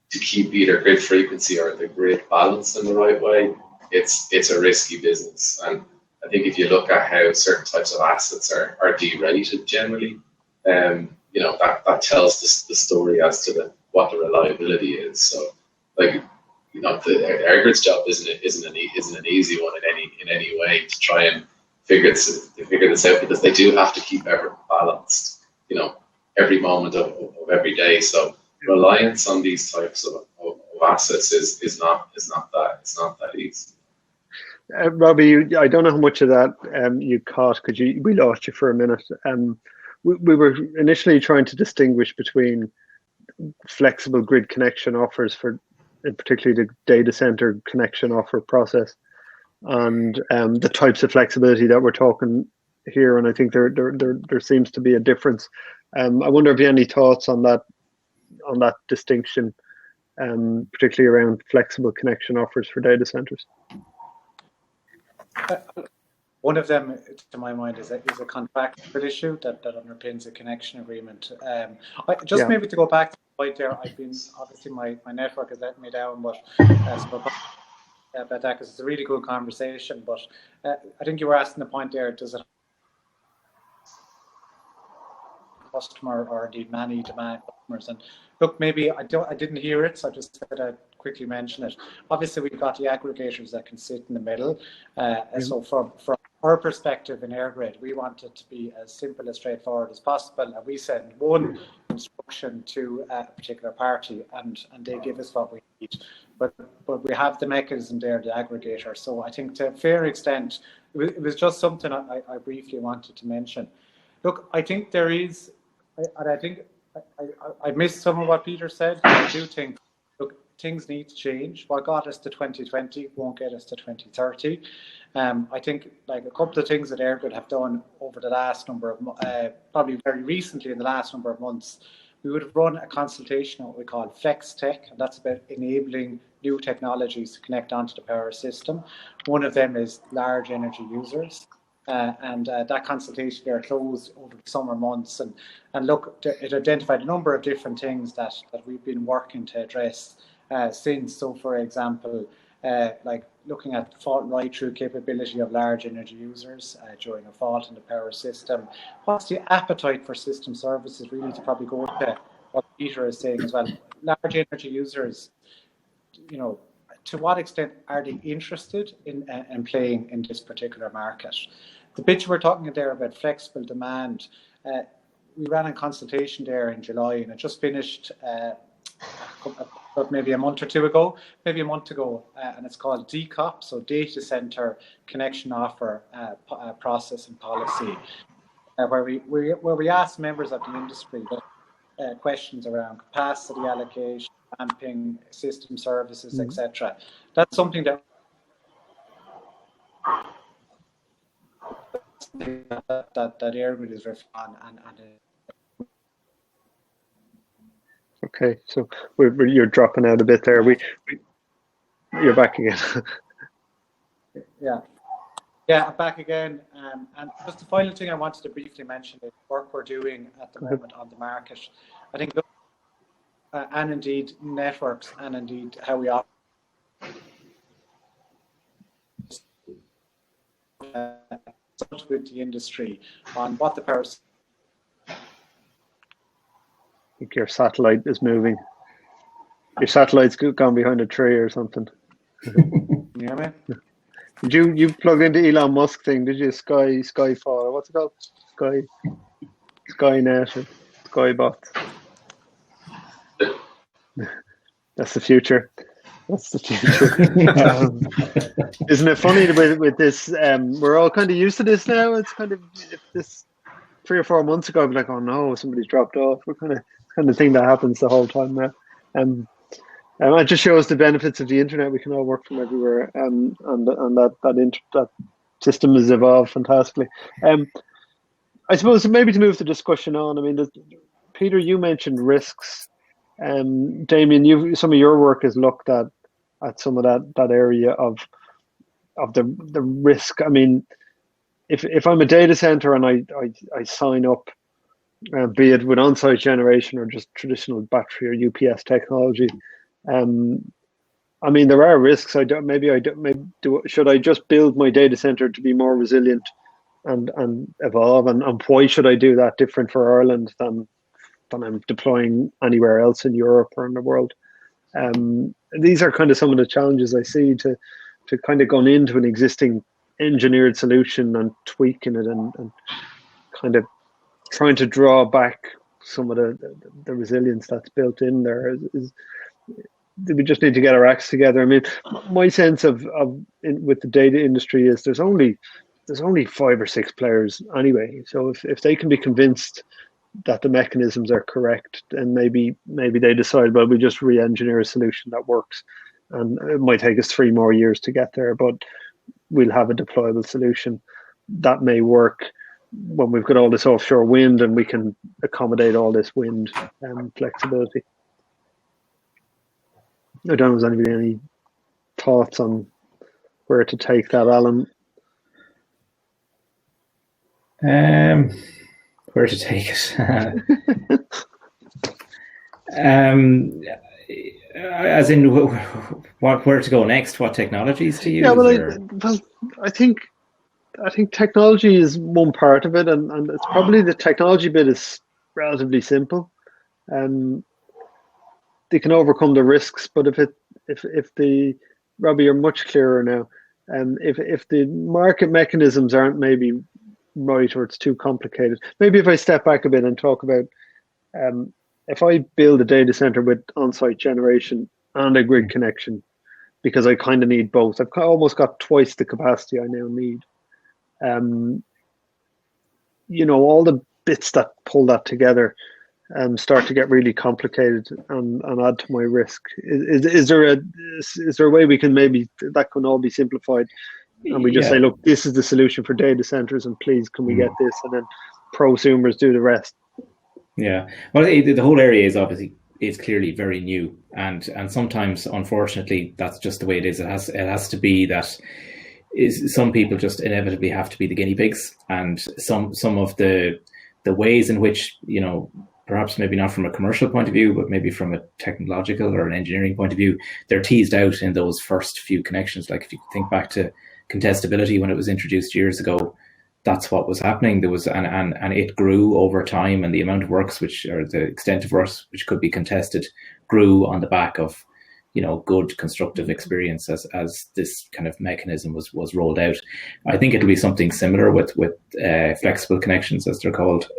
to keep either grid frequency or the grid balanced in the right way, it's a risky business. And I think if you look at how certain types of assets are derated generally, that tells the story as to what the reliability is. So, like, EirGrid's job isn't an easy one in any way to try and figure this out, because they do have to keep everything balanced, every moment of every day. So reliance on these types of assets is not that easy. Robbie, I don't know how much of that you caught, because we lost you for a minute. We were initially trying to distinguish between flexible grid connection offers for, particularly the data center connection offer process, and the types of flexibility that we're talking here. And I think there seems to be a difference. I wonder if you have any thoughts on that distinction, particularly around flexible connection offers for data centers. One of them, to my mind, is a contractual issue that underpins a connection agreement. Maybe to go back to the point there, I've been, obviously my network has let me down, but about that, because it's a really good conversation. But I think you were asking the point there: does it customer, or indeed many demand customers? And look, maybe I didn't hear it, so I just said I'd quickly mention it. Obviously, we've got the aggregators that can sit in the middle. So from our perspective in EirGrid, we want it to be as simple and straightforward as possible, and we send one instruction to a particular party, and they give us what we need. But we have the mechanism there, the aggregator. So I think, to a fair extent, it was just something I briefly wanted to mention. Look, I think there is, and I think I missed some of what Peter said. I do think, look, things need to change. What got us to 2020 won't get us to 2030. I think, like, a couple of things that EirGrid have done over the last number of, probably very recently in the last number of months, we would have run a consultation on what we call Flex Tech, and that's about enabling new technologies to connect onto the power system. One of them is large energy users. And that consultation there closed over the summer months, and look, it identified a number of different things that we've been working to address since. So, for example, like looking at the fault right-through capability of large energy users during a fault in the power system. What's the appetite for system services, really, to probably go to what Peter is saying as well? Large energy users, to what extent are they interested in playing in this particular market? The bit you were talking there about flexible demand, we ran a consultation there in July, and it just finished maybe a month ago, and it's called DCOP, so Data Center Connection Offer Process and Policy, where we asked members of the industry questions around capacity allocation, ramping, system services, etc. That's something that EirGrid is referring on, and Okay, so you're dropping out a bit there. You're back again. Yeah, I'm back again. And just the final thing I wanted to briefly mention is work we're doing at the moment on the market. I think, and indeed networks, and indeed how we operate. With the industry on what the power. I think your satellite is moving. Your satellite's gone behind a tree or something. Yeah, man. Did you plug into Elon Musk thing? Did you Skyfall? What's it called? Skynet or Skybot? That's the future. Isn't it funny with this? We're all kind of used to this now. It's kind of, if this 3 or 4 months ago, I'd be like, oh no, somebody's dropped off. We're kind of thing that happens the whole time now. It just shows the benefits of the internet. We can all work from everywhere, and that system has evolved fantastically. I suppose maybe to move the discussion on. I mean, Peter, you mentioned risks. Damien, some of your work has looked at some of that area of the risk. I mean, if I'm a data center and I sign up, be it with on-site generation or just traditional battery or UPS technology, I mean, there are risks. Should I just build my data center to be more resilient and evolve? And why should I do that different for Ireland than I'm deploying anywhere else in Europe or in the world? These are kind of some of the challenges I see to kind of going into an existing engineered solution and tweaking it and kind of trying to draw back some of the resilience that's built in there. We just need to get our acts together. I mean, my sense with the data industry is there's only 5 or 6 players anyway. So if they can be convinced that the mechanisms are correct, then maybe they decide, well, we just re-engineer a solution that works, and it might take us 3 more years to get there, but we'll have a deployable solution that may work when we've got all this offshore wind and we can accommodate all this wind flexibility. I don't know if there's anybody any thoughts on where to take that, Alan. Where to take it? As in, where to go next? What technologies to use? Yeah, well, I think technology is one part of it, and it's probably the technology bit is relatively simple. They can overcome the risks, but Robbie, you're much clearer now. If the market mechanisms aren't maybe right, or it's too complicated, maybe if I step back a bit and talk about if I build a data center with on-site generation and a grid connection, because I kind of need both. I've almost got twice the capacity I now need. All the bits that pull that together start to get really complicated and add to my risk. Is there a way we can maybe that can all be simplified, and we just say, look, this is the solution for data centers, and please can we get this, and then prosumers do the rest? Yeah, well, the whole area is clearly very new, and sometimes, unfortunately, that's just the way it is. It has to be that. Some people just inevitably have to be the guinea pigs, and some of the ways in which, perhaps maybe not from a commercial point of view, but maybe from a technological or an engineering point of view, they're teased out in those first few connections. Like if you think back to contestability when it was introduced years ago, that's what was happening. There was and it grew over time, and the amount of works or the extent of works which could be contested grew on the back of good constructive experience as this kind of mechanism was rolled out. I think it'll be something similar with flexible connections, as they're called.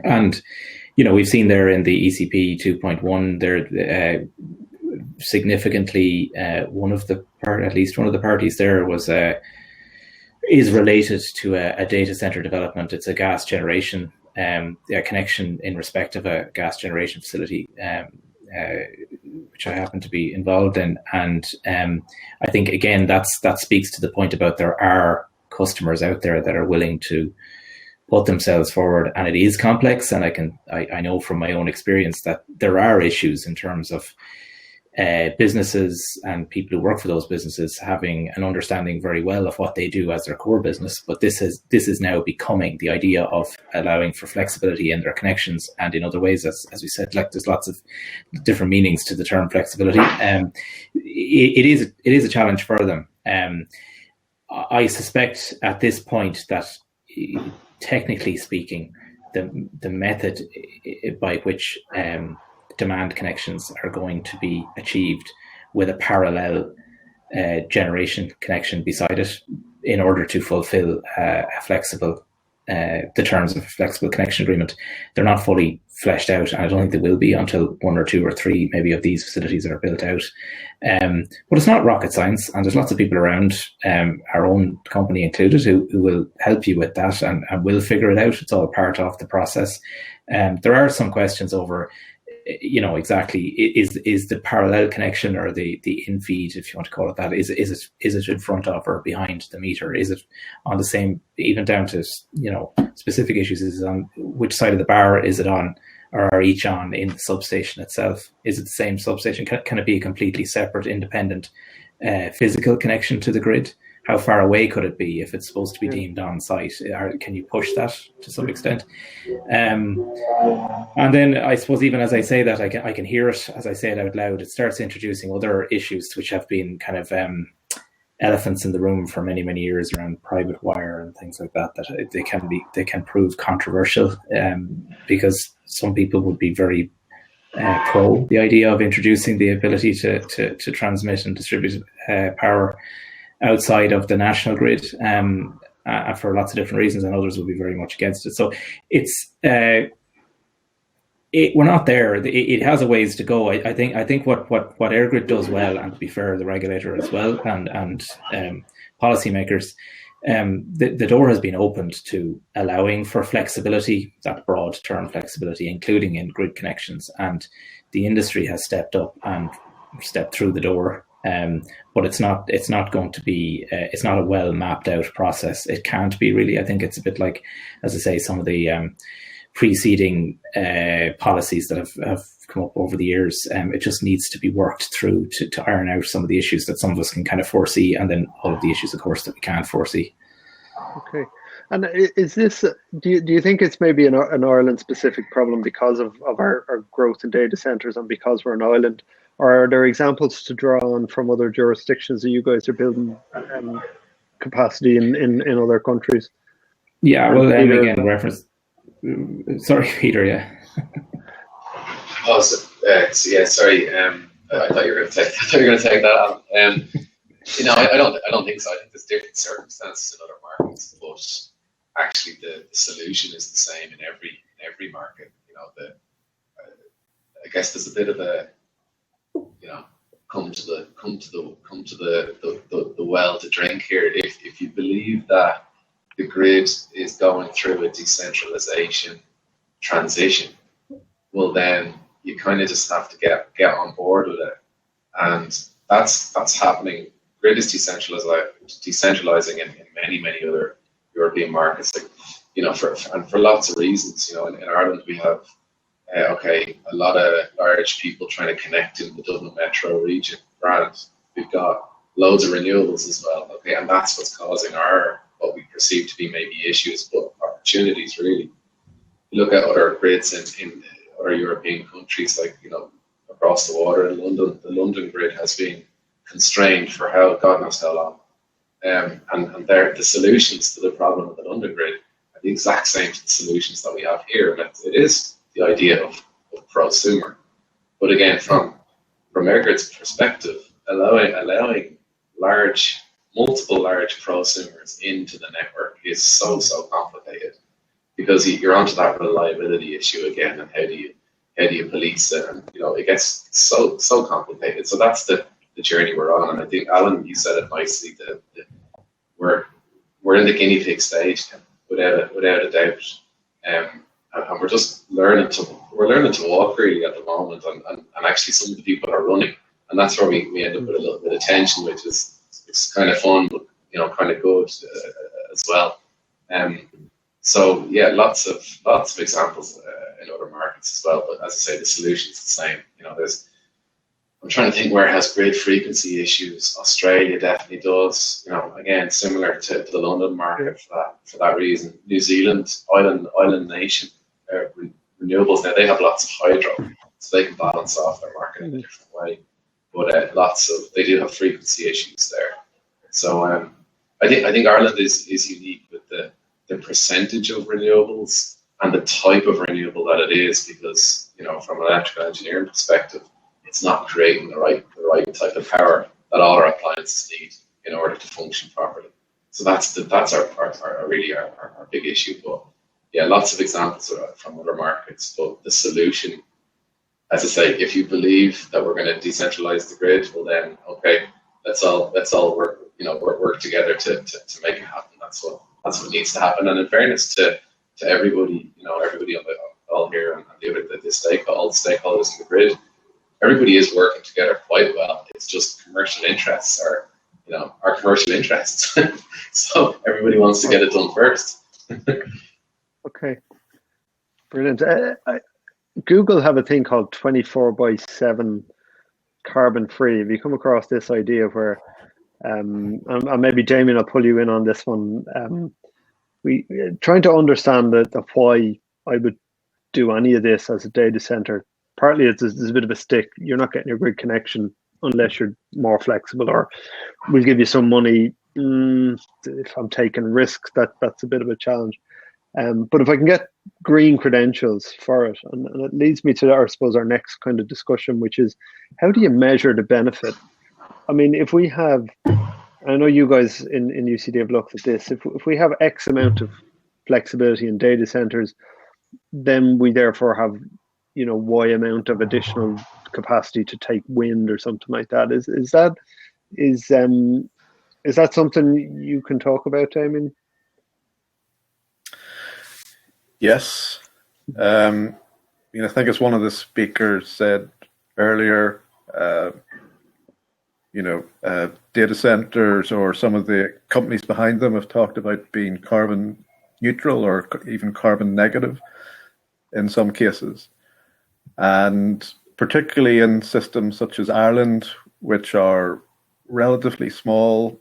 And we've seen there in the ECP 2.1 there significantly at least one of the parties there is related to a data center development. It's a gas generation connection in respect of a gas generation facility, which I happen to be involved in. And I think, again, that speaks to the point about there are customers out there that are willing to put themselves forward, and it is complex. And I know from my own experience that there are issues in terms of businesses and people who work for those businesses having an understanding very well of what they do as their core business. But this is now becoming the idea of allowing for flexibility in their connections and in other ways, as we said, like there's lots of different meanings to the term flexibility. It is a challenge for them. I suspect at this point that, technically speaking, the method by which demand connections are going to be achieved with a parallel generation connection beside it in order to fulfill the terms of a flexible connection agreement. They're not fully fleshed out, and I don't think they will be until 1 or 2 or 3 maybe of these facilities are built out. But it's not rocket science, and there's lots of people around, our own company included, who will help you with that and will figure it out. It's all part of the process. There are some questions over, exactly, is the parallel connection or the in-feed, if you want to call it that, is it in front of or behind the meter? Is it on the same, even down to, specific issues, is it on which side of the bar is it on, or are each on in the substation itself? Is it the same substation? Can it be a completely separate, independent physical connection to the grid? How far away could it be if it's supposed to be deemed on site? Can you push that to some extent? And then I suppose, even as I say that, I can hear it as I say it out loud. It starts introducing other issues which have been kind of elephants in the room for many, many years around private wire and things like that. That they can prove controversial because some people would be very pro the idea of introducing the ability to transmit and distribute power outside of the national grid, for lots of different reasons, and others will be very much against it. So it's we're not there. It has a ways to go. I think what EirGrid does well, and to be fair, the regulator as well, and policymakers, the door has been opened to allowing for flexibility, that broad term flexibility, including in grid connections, and the industry has stepped up and stepped through the door. But it's not going to be, it's not a well mapped out process. It can't be really. I think it's a bit like, as I say, some of the preceding policies that have come up over the years. It just needs to be worked through to iron out some of the issues that some of us can kind of foresee, and then all of the issues, of course, that we can't foresee. Okay. And is this, do you think it's maybe an Ireland specific problem because of our growth in data centers and because we're an island? Or are there examples to draw on from other jurisdictions that you guys are building capacity in other countries? Yeah, well, again, reference. Sorry, Peter. Yeah. Oh, yeah. Sorry. I thought you were going to take. I thought you were going to take that on. I don't think so. I think there's different circumstances in other markets, but actually the solution is the same in every market. I guess there's a bit of a, come to the well to drink here. If you believe that the grid is going through a decentralization transition, well then you kind of just have to get on board with it, and that's happening. Grid is decentralizing in many other European markets, for lots of reasons. In Ireland we have a lot of large people trying to connect in the Dublin metro region. Grand. We've got loads of renewables as well. Okay, and that's what's causing what we perceive to be maybe issues, but opportunities really. You look at other grids in other European countries, like across the water in London. The London grid has been constrained for God knows how long, and the solutions to the problem of the London grid are the exact same solutions that we have here. And it is the idea of prosumer, but again, from EirGrid's perspective, allowing multiple large prosumers into the network is so complicated, because you're onto that reliability issue again, and how do you police it, and it gets so complicated. So that's the journey we're on, and I think Alan, you said it nicely, that we're in the guinea pig stage, without a doubt, and we're just learning to walk really at the moment, and actually some of the people are running, and that's where we end up with a little bit of tension, which is it's kind of fun, but kind of good as well. So yeah, lots of examples in other markets as well. But as I say, the solution's the same. I'm trying to think where it has grid frequency issues. Australia definitely does. Again, similar to the London market for that reason. New Zealand, island nation, renewables now, they have lots of hydro, so they can balance off their market in a different way. But they do have frequency issues there. So I think Ireland is unique with the percentage of renewables and the type of renewable that it is, because from an electrical engineering perspective, it's not creating the right type of power that all our appliances need in order to function properly. So that's our big issue. But yeah, lots of examples from other markets. But the solution, as I say, if you believe that we're going to decentralize the grid, well then, okay, let's all work together to make it happen. That's what needs to happen. And in fairness to everybody, everybody on all here and all the stakeholders in the grid, everybody is working together quite well. It's just commercial interests are commercial interests. So everybody wants to get it done first. Okay, brilliant. Google have a thing called 24/7 carbon free. Have you come across this idea where, and maybe Damien, I'll pull you in on this one. We trying to understand the why I would do any of this as a data center. Partly there's a bit of a stick. You're not getting your grid connection unless you're more flexible, or we'll give you some money. If I'm taking risks, that's a bit of a challenge. But if I can get green credentials for it, and it leads me to, I suppose, our next kind of discussion, which is how do you measure the benefit? I mean, if we have, I know you guys in UCD have looked at this, if we have X amount of flexibility in data centers, then we therefore have, Y amount of additional capacity to take wind or something like that. Is that something you can talk about, Damien? Yes. I think as one of the speakers said earlier, data centers or some of the companies behind them have talked about being carbon neutral or even carbon negative in some cases. And particularly in systems such as Ireland, which are relatively small,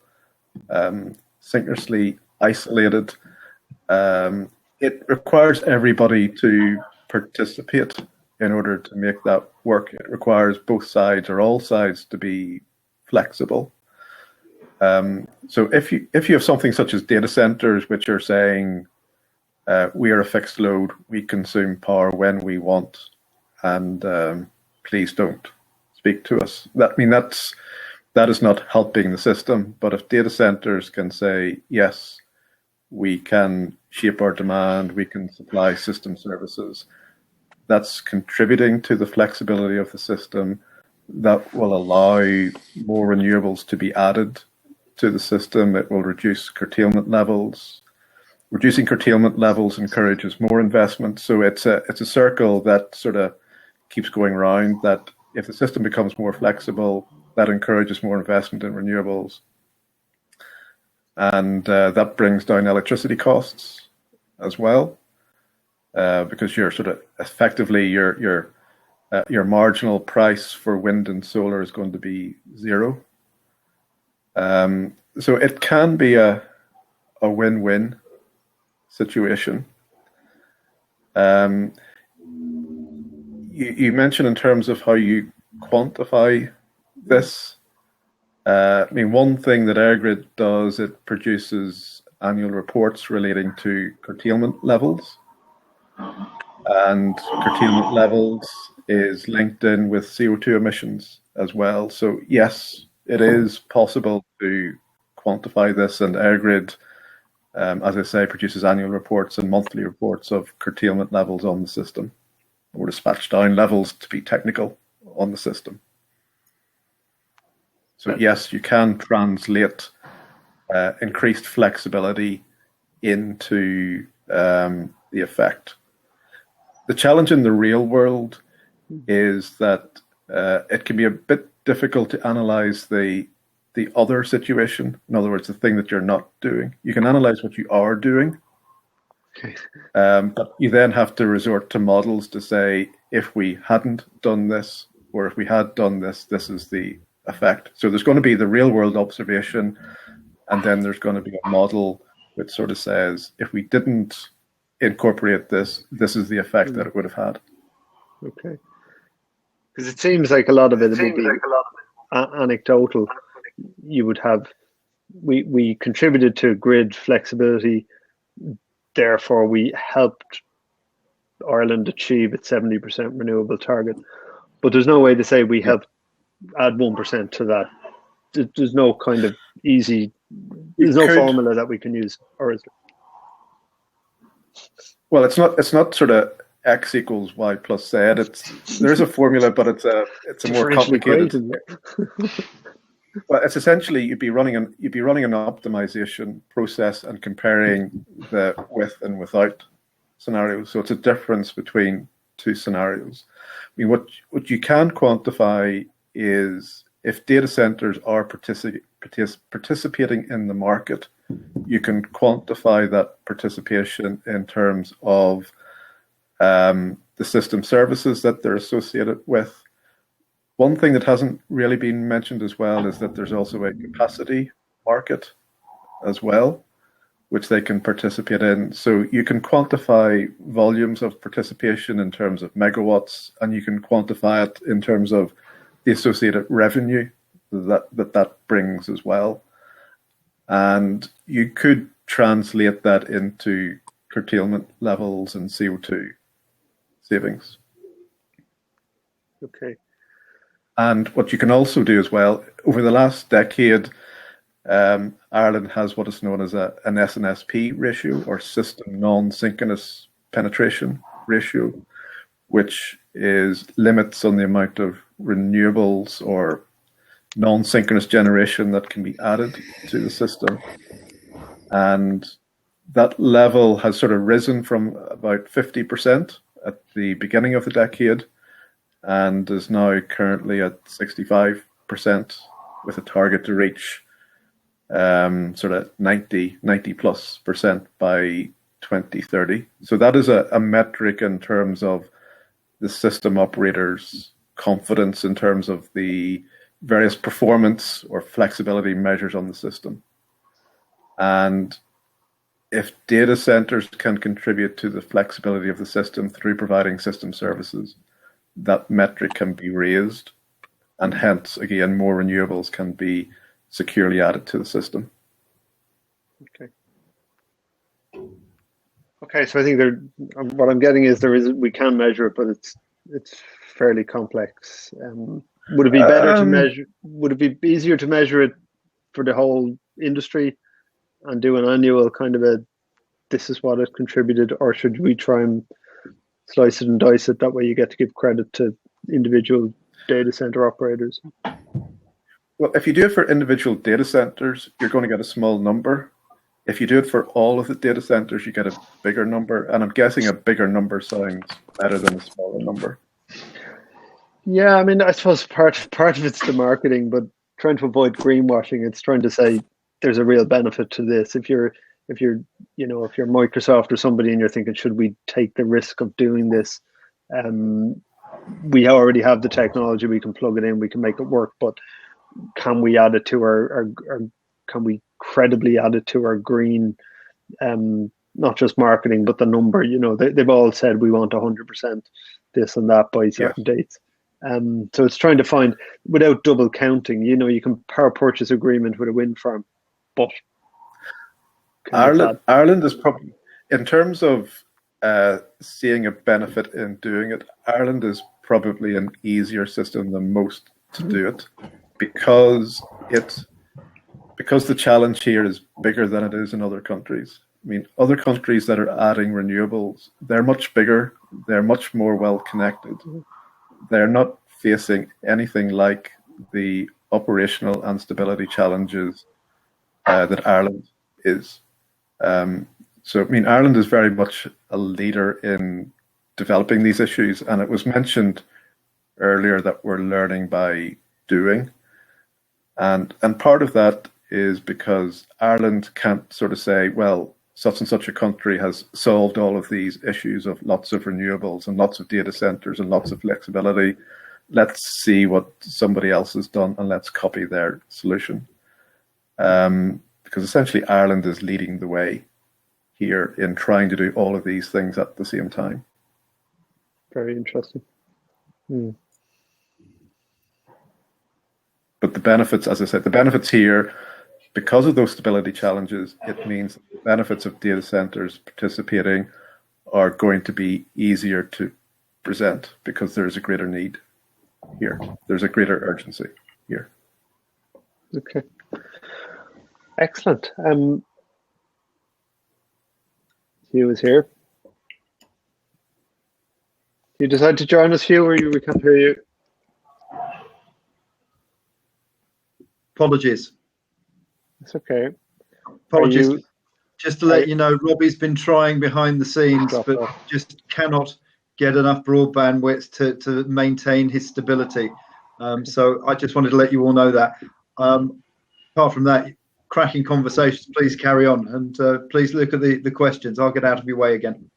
synchronously isolated, it requires everybody to participate in order to make that work. It requires both sides or all sides to be flexible. So if you have something such as data centers, which are saying we are a fixed load, we consume power when we want, and please don't speak to us. That is not helping the system. But if data centers can say yes, we can shape our demand, we can supply system services, that's contributing to the flexibility of the system. That will allow more renewables to be added to the system. It will reduce curtailment levels. Reducing curtailment levels encourages more investment. So it's a circle that sort of keeps going round, that if the system becomes more flexible, that encourages more investment in renewables. And that brings down electricity costs as well, because you're sort of effectively your marginal price for wind and solar is going to be zero. So it can be a win-win situation. You mentioned in terms of how you quantify this. One thing that EirGrid does, it produces annual reports relating to curtailment levels. And curtailment levels is linked in with CO2 emissions as well. So yes, it is possible to quantify this, and EirGrid, as I say, produces annual reports and monthly reports of curtailment levels on the system, or dispatch down levels, to be technical, on the system. So yes, you can translate increased flexibility into the effect. The challenge in the real world is that it can be a bit difficult to analyze the other situation. In other words, the thing that you're not doing. You can analyze what you are doing, okay. But you then have to resort to models to say, if we hadn't done this, or if we had done this, this is the effect. So there's going to be the real world observation, and then there's going to be a model which sort of says, if we didn't incorporate this, this is the effect that it would have had. Okay. Because it seems like a lot of it would be anecdotal. You would have, we contributed to grid flexibility, therefore we helped Ireland achieve its 70% renewable target. But there's no way to say we helped add 1% to that. There's no kind of easy, there's no formula that we can use, or is there? Well, it's not sort of X equals Y plus Z. There's a formula, but it's a more complicated. Well, it's essentially you'd be running an optimization process and comparing the with and without scenarios. So it's a difference between two scenarios. What you can quantify is if data centers are participating in the market, you can quantify that participation in terms of the system services that they're associated with. One thing that hasn't really been mentioned as well is that there's also a capacity market as well, which they can participate in. So you can quantify volumes of participation in terms of megawatts, and you can quantify it in terms of the associated revenue that brings as well. And you could translate that into curtailment levels and CO2 savings. Okay. And what you can also do as well, over the last decade, Ireland has what is known as an SNSP ratio, or system non-synchronous penetration ratio, which is limits on the amount of renewables or non-synchronous generation that can be added to the system. And that level has sort of risen from about 50% at the beginning of the decade and is now currently at 65%, with a target to reach sort of 90 plus percent by 2030. So that is a metric in terms of the system operators' confidence in terms of the various performance or flexibility measures on the system. And if data centers can contribute to the flexibility of the system through providing system services, that metric can be raised, and hence, again, more renewables can be securely added to the system. Okay. Okay, so I think what I'm getting is we can measure it, but it's fairly complex. Would it be better to measure? Would it be easier to measure it for the whole industry and do an annual kind of this is what it contributed, or should we try and slice it and dice it? That way you get to give credit to individual data center operators. Well, if you do it for individual data centers, you're going to get a small number. If you do it for all of the data centers, you get a bigger number. And I'm guessing a bigger number sounds better than a smaller number. Yeah, I mean, I suppose part of it's the marketing, but trying to avoid greenwashing. It's trying to say there's a real benefit to this. If you're Microsoft or somebody and you're thinking, should we take the risk of doing this? We already have the technology. We can plug it in. We can make it work. But can we add it to our can we credibly add it to our green, not just marketing, but the number? They've all said we want 100% this and that by certain dates. So it's trying to find, without double counting, you can power purchase agreement with a wind farm, but Ireland is probably, in terms of seeing a benefit in doing it, Ireland is probably an easier system than most to do it, because the challenge here is bigger than it is in other countries. I mean, other countries that are adding renewables, they're much bigger, they're much more well connected. They're not facing anything like the operational and stability challenges that Ireland is. So, I mean, Ireland is very much a leader in developing these issues, and it was mentioned earlier that we're learning by doing. And part of that is because Ireland can't sort of say, well, such and such a country has solved all of these issues of lots of renewables and lots of data centers and lots of flexibility. Let's see what somebody else has done and let's copy their solution. Because essentially Ireland is leading the way here in trying to do all of these things at the same time. Very interesting. But the benefits, as I said, the benefits here, because of those stability challenges, it means the benefits of data centers participating are going to be easier to present because there's a greater need here. There's a greater urgency here. Okay. Excellent. Hugh is here. You decide to join us, Hugh, or we can't hear you? Apologies. It's okay. Apologies. Just to let you know, Robbie's been trying behind the scenes, but just cannot get enough broadband width to maintain his stability. So I just wanted to let you all know that. Apart from that, cracking conversations, please carry on, and please look at the questions. I'll get out of your way again.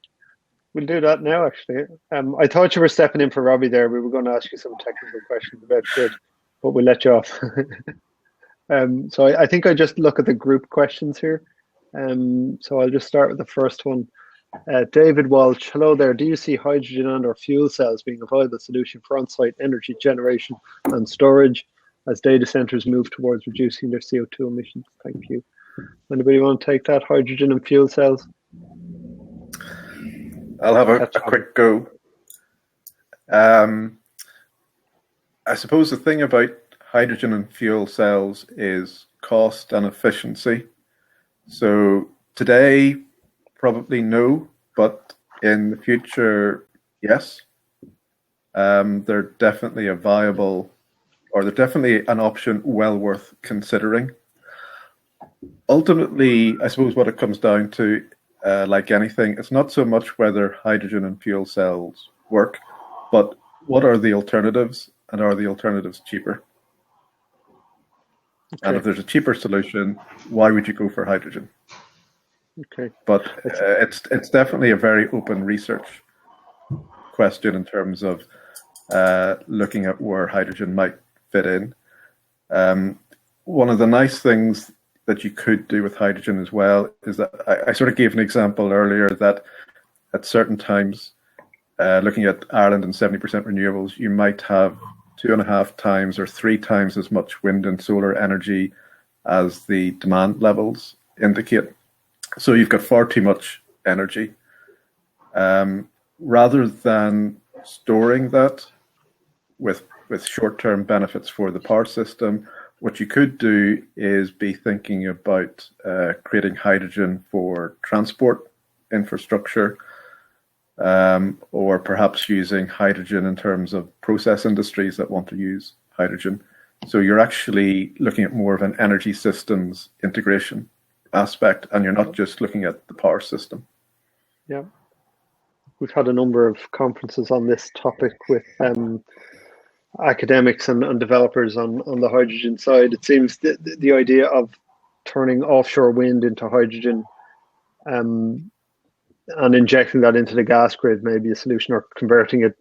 We'll do that now, actually. I thought you were stepping in for Robbie there. We were going to ask you some technical questions about grid, but we'll let you off. So I think I just look at the group questions here. So I'll just start with the first one. David Walsh, hello there. Do you see hydrogen and or fuel cells being a viable solution for on-site energy generation and storage as data centers move towards reducing their CO2 emissions? Thank you. Anybody want to take that, hydrogen and fuel cells? I'll have a quick go. I suppose the thing about hydrogen and fuel cells is cost and efficiency. So today, probably no, but in the future, yes. They're definitely they're definitely an option well worth considering. Ultimately, I suppose what it comes down to, like anything, it's not so much whether hydrogen and fuel cells work, but what are the alternatives, and are the alternatives cheaper? Okay. And if there's a cheaper solution, why would you go for hydrogen? Okay. But it's definitely a very open research question in terms of looking at where hydrogen might fit in. One of the nice things that you could do with hydrogen as well is that I sort of gave an example earlier that at certain times, looking at Ireland and 70% renewables, you might have 2.5 times or 3 times as much wind and solar energy as the demand levels indicate. So you've got far too much energy. Rather than storing that with short-term benefits for the power system, what you could do is be thinking about creating hydrogen for transport infrastructure, or perhaps using hydrogen in terms of process industries that want to use hydrogen. So you're actually looking at more of an energy systems integration aspect, and you're not just looking at the power system. Yeah. We've had a number of conferences on this topic with academics and developers on the hydrogen side. It seems the idea of turning offshore wind into hydrogen and injecting that into the gas grid may be a solution, or converting it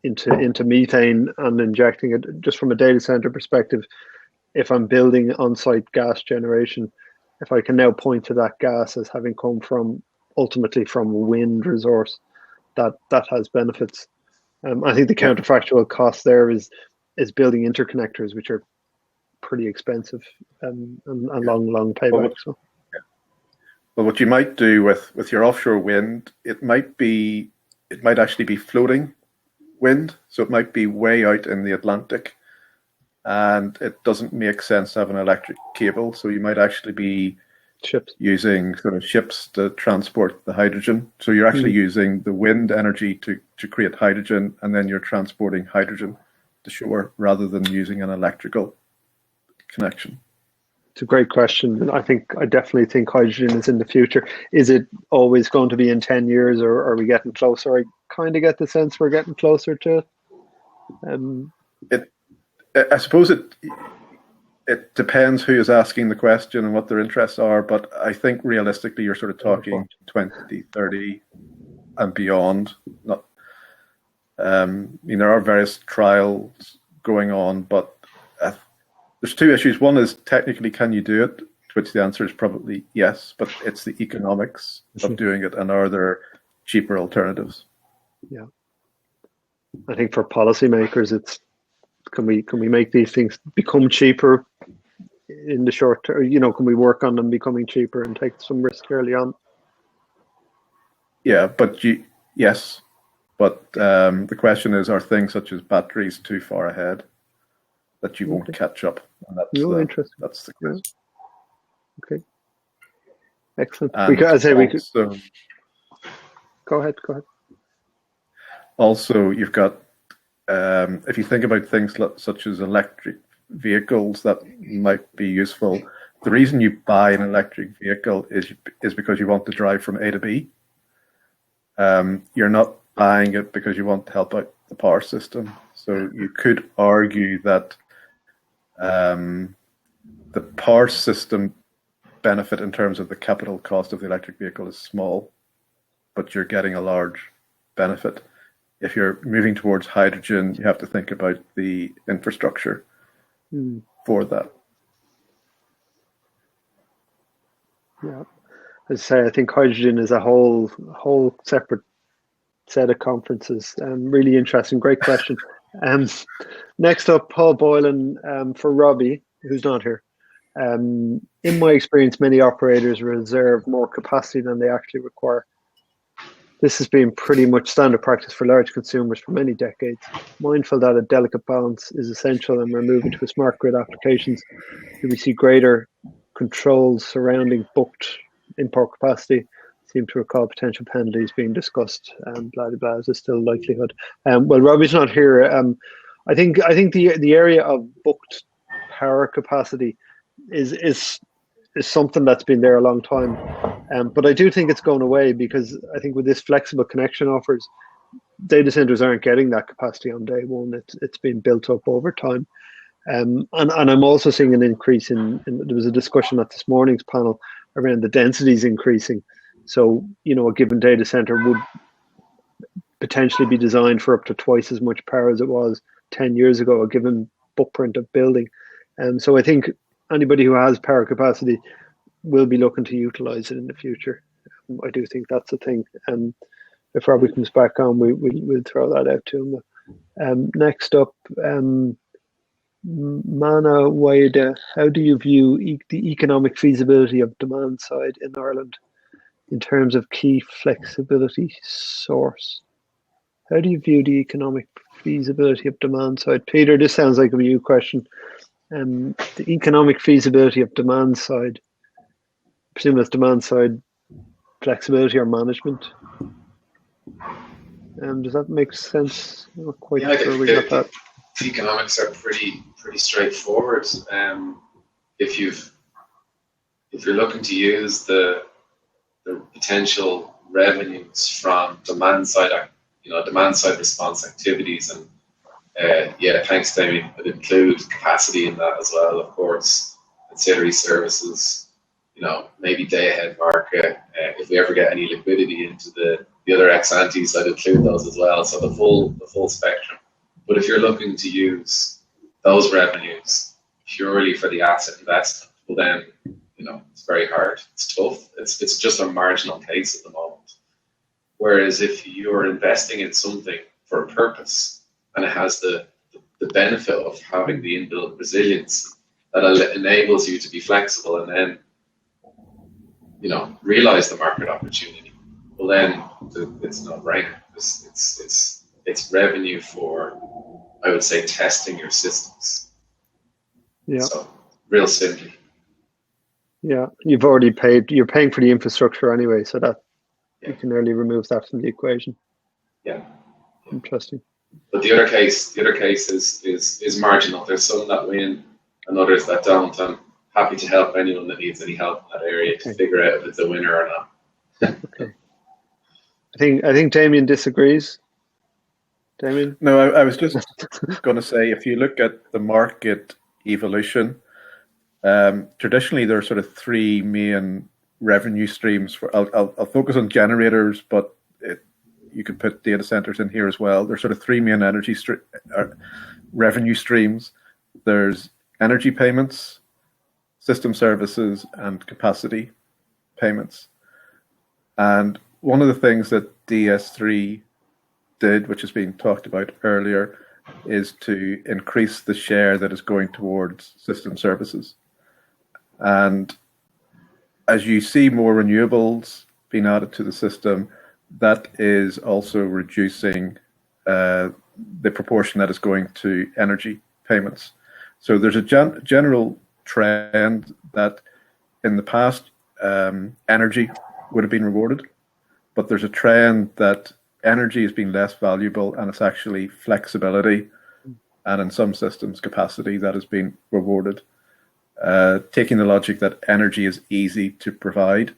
into methane and injecting it. Just from a data center perspective, if I'm building on-site gas generation, if I can now point to that gas as having come ultimately from a wind resource, that has benefits. I think the counterfactual cost there is building interconnectors, which are pretty expensive and long payback. Well, what you might do with your offshore wind, it might actually be floating wind, so it might be way out in the Atlantic, and it doesn't make sense to have an electric cable. So you might actually be using sort of ships to transport the hydrogen. So you're actually using the wind energy to create hydrogen, and then you're transporting hydrogen to shore rather than using an electrical connection. It's a great question. I definitely think hydrogen is in the future. Is it always going to be in 10 years, or are we getting closer? I kind of get the sense we're getting closer to it. I suppose it depends who is asking the question and what their interests are, but I think realistically you're sort of talking 2030 and beyond. Not, there are various trials going on, but there's 2 issues. One is technically, can you do it? To which the answer is probably yes, but it's the economics of doing it, and are there cheaper alternatives? Yeah, I think for policymakers, it's can we make these things become cheaper in the short term? Can we work on them becoming cheaper and take some risk early on? Yeah, yes, but the question is, are things such as batteries too far ahead that you won't catch up? And interesting. That's the question. Okay, excellent. Go ahead. Also, you've got if you think about things such as electric vehicles that might be useful. The reason you buy an electric vehicle is because you want to drive from A to B. You're not buying it because you want to help out the power system. So you could argue that the power system benefit in terms of the capital cost of the electric vehicle is small, but you're getting a large benefit. If you're moving towards hydrogen, you have to think about the infrastructure for that. Yeah, as I say, I think hydrogen is a whole separate set of conferences. Really interesting, great question. Next up, Paul Boylan for Robbie, who's not here. In my experience, many operators reserve more capacity than they actually require. This has been pretty much standard practice for large consumers for many decades. Mindful that a delicate balance is essential and we're moving to smart grid applications, do we see greater controls surrounding booked import capacity? Seem to recall potential penalties being discussed. Blah blah blah. Is there still likelihood? Well, Robbie's not here. I think the area of booked power capacity is something that's been there a long time. But I do think it's going away because I think with this flexible connection offers, data centers aren't getting that capacity on day one. It's been built up over time. And I'm also seeing an increase in there was a discussion at this morning's panel around the densities increasing. So, a given data center would potentially be designed for up to twice as much power as it was 10 years ago, a given footprint of building. So I think anybody who has power capacity will be looking to utilize it in the future. I do think that's a thing. If Robbie comes back on, we'll throw that out to him. Next up, Mana Waida, how do you view the economic feasibility of demand side in Ireland in terms of key flexibility source? How do you view the economic feasibility of demand side? Peter, this sounds like a you question. The economic feasibility of demand side, I presume that's demand side flexibility or management. Does that make sense? I'm not quite sure we got that. The economics are pretty straightforward. If you're looking to use the potential revenues from demand side response activities, and thanks, Damien, would include capacity in that as well, of course, ancillary services, maybe day ahead market. If we ever get any liquidity into the other ex-antes, I'd include those as well. So the full spectrum. But if you're looking to use those revenues purely for the asset investment, well then, it's very hard. It's tough. It's just a marginal case at the moment. Whereas if you're investing in something for a purpose and it has the benefit of having the inbuilt resilience that enables you to be flexible and then, realize the market opportunity, well then it's no brainer. It's revenue for, I would say, testing your systems. Yeah. So real simply. Yeah, you've already paid. You're paying for the infrastructure anyway, so that you can early remove that from the equation. Yeah. Interesting. But the other case is marginal. There's some that win and others that don't. I'm happy to help anyone that needs any help in that area to figure out if it's a winner or not. Okay. I think Damien disagrees. Damien? No, I was just going to say, if you look at the market evolution, traditionally there are sort of three main revenue streams. I'll focus on generators, but you could put data centers in here as well. There's sort of three main revenue streams. There's energy payments, system services, and capacity payments. And one of the things that DS3 did, which has been talked about earlier, is to increase the share that is going towards system services. And as you see more renewables being added to the system, that is also reducing the proportion that is going to energy payments. So there's a general trend that in the past, energy would have been rewarded, but there's a trend that energy has been less valuable, and it's actually flexibility and in some systems capacity that has been rewarded. Taking the logic that energy is easy to provide,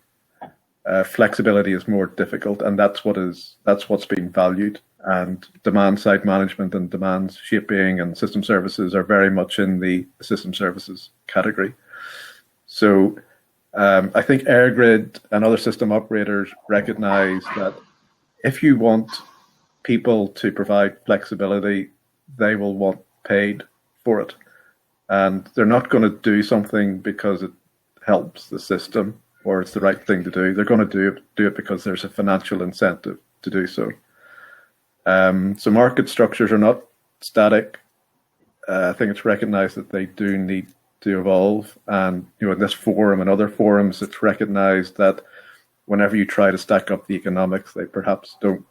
flexibility is more difficult, and that's what's being valued. And demand side management and demand shaping and system services are very much in the system services category. So I think EirGrid and other system operators recognize that if you want people to provide flexibility, they will want paid for it. And they're not going to do something because it helps the system or it's the right thing to do. They're going to do it because there's a financial incentive to do so. So market structures are not static. I think it's recognized that they do need to evolve. And in this forum and other forums, it's recognized that whenever you try to stack up the economics, they perhaps don't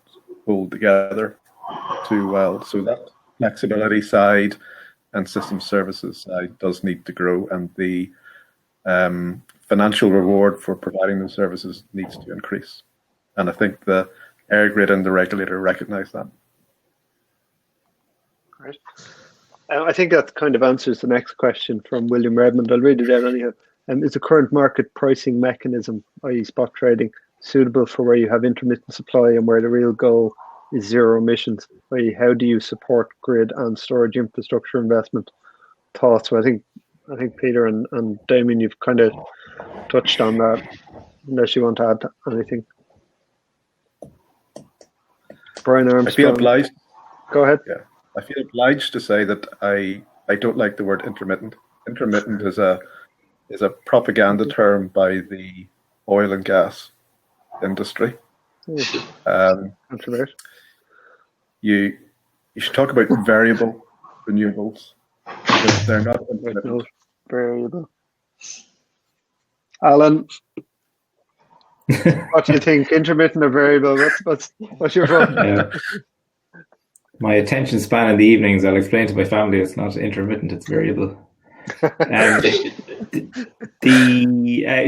hold together too well. So that flexibility side and system services side does need to grow, and the financial reward for providing those services needs to increase. And I think the EirGrid and the regulator recognise that. Right. I think that kind of answers the next question from William Redmond. I'll read it out anyhow. Is the current market pricing mechanism, i.e. spot trading, suitable for where you have intermittent supply and where the real goal is zero emissions? I.e. how do you support grid and storage infrastructure investment? Thoughts? So I think Peter and Damien, you've kind of touched on that, unless you want to add anything. Brian Armstrong. I feel obliged. Go ahead. Yeah, I feel obliged to say that I don't like the word intermittent. Intermittent is a propaganda term by the oil and gas industry. You should talk about variable renewables, because they're not intermittent. Variable. Alan, what do you think? Intermittent or variable? What's your vote? Yeah. My attention span in the evenings, I'll explain to my family, it's not intermittent, it's variable.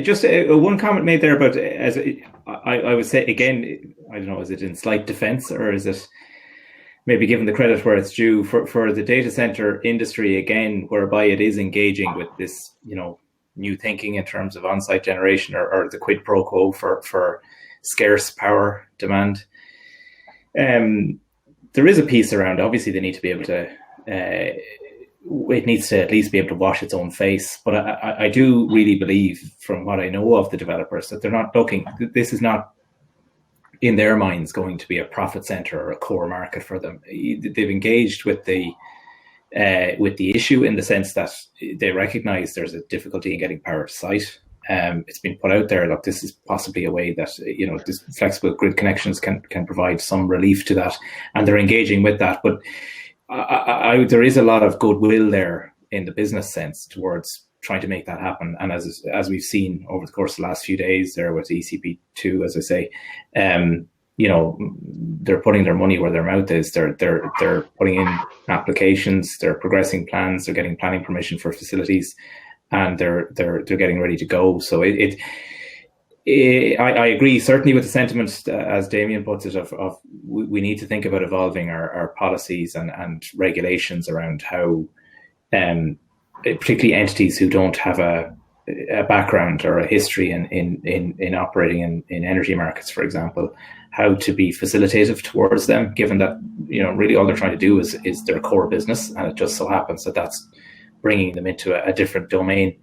Just one comment made there about, as I would say again, I don't know, is it in slight defense, or is it maybe given the credit where it's due for the data center industry again, whereby it is engaging with this, new thinking in terms of on-site generation or the quid pro quo for scarce power demand. There is a piece around, obviously they need to be able to, it needs to at least be able to wash its own face. But I do really believe, from what I know of the developers, that they're not looking, this is not in their minds going to be a profit center or a core market for them. They've engaged with the issue in the sense that they recognize there's a difficulty in getting power to site. It's been put out there, look, this is possibly a way that, this flexible grid connections can provide some relief to that, and they're engaging with that. But there is a lot of goodwill there in the business sense towards trying to make that happen. And as we've seen over the course of the last few days there with ECP2, as I say, they're putting their money where their mouth is. They're putting in applications, they're progressing plans, they're getting planning permission for facilities, and they're getting ready to go. So I agree certainly with the sentiment, as Damien puts it, of we need to think about evolving our policies and regulations around how, particularly entities who don't have a background or a history in operating in energy markets, for example, how to be facilitative towards them, given that really all they're trying to do is their core business, and it just so happens that that's bringing them into a different domain,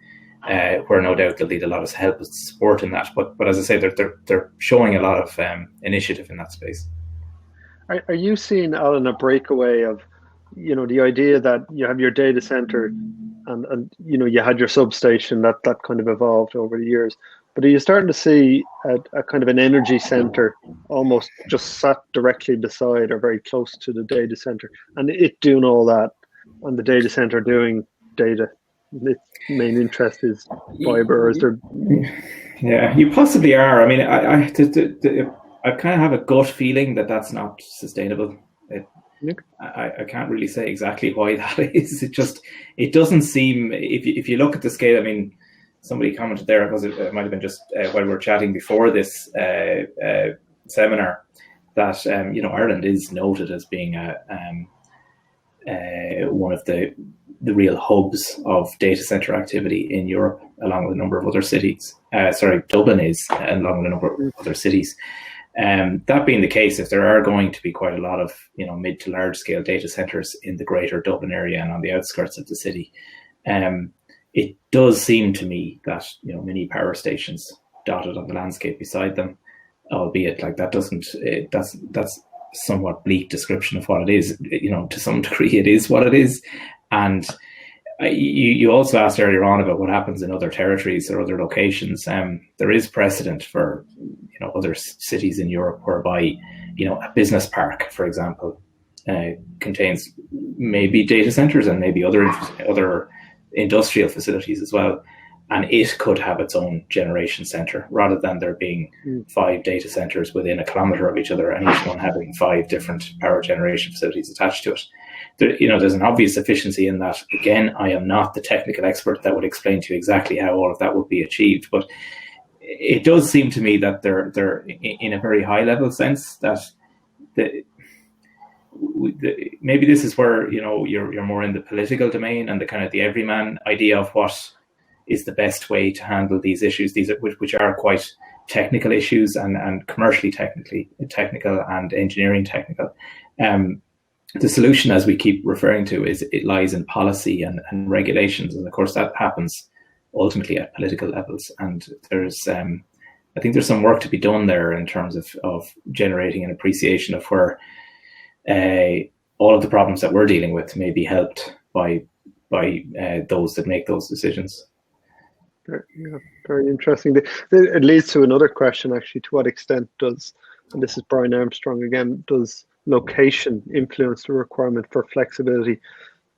where no doubt they'll need a lot of help and support in that. But as I say, they're showing a lot of initiative in that space. Are you seeing, Alan, a breakaway of, the idea that you have your data center and you had your substation that kind of evolved over the years, but are you starting to see a kind of an energy center almost just sat directly beside or very close to the data center, and it doing all that, and the data center doing data? Its main interest is fiber, or is there? Yeah, you possibly are. I mean, I kind of have a gut feeling that that's not sustainable. I can't really say exactly why that is. It doesn't seem, if you look at the scale. I mean, somebody commented there, because it might have been just while we were chatting before this seminar, that Ireland is noted as being one of the real hubs of data center activity in Europe, along with a number of other cities. Dublin is, along with a number of other cities. That being the case, if there are going to be quite a lot of mid to large scale data centers in the greater Dublin area and on the outskirts of the city, it does seem to me that mini power stations dotted on the landscape beside them, albeit like that's somewhat bleak description of what it is. To some degree, it is what it is. And you also asked earlier on about what happens in other territories or other locations. There is precedent for other cities in Europe whereby a business park, for example, contains maybe data centers and maybe other industrial facilities as well. and it could have its own generation center rather than there being 5 data centers within a kilometre of each other and each one having 5 different power generation facilities attached to it. There's an obvious efficiency in that. Again, I am not the technical expert that would explain to you exactly how all of that would be achieved, but it does seem to me that they're in a very high level sense that maybe this is where you're more in the political domain and the kind of the everyman idea of what is the best way to handle these issues, which are quite technical issues and commercially technical and engineering technical. The solution, as we keep referring to, it lies in policy and regulations, and of course that happens ultimately at political levels. And I think there's some work to be done there in terms of generating an appreciation of where all of the problems that we're dealing with may be helped by those that make those decisions. Very interesting. It leads to another question, actually. To what extent does, and this is Brian Armstrong again, does location influence the requirement for flexibility?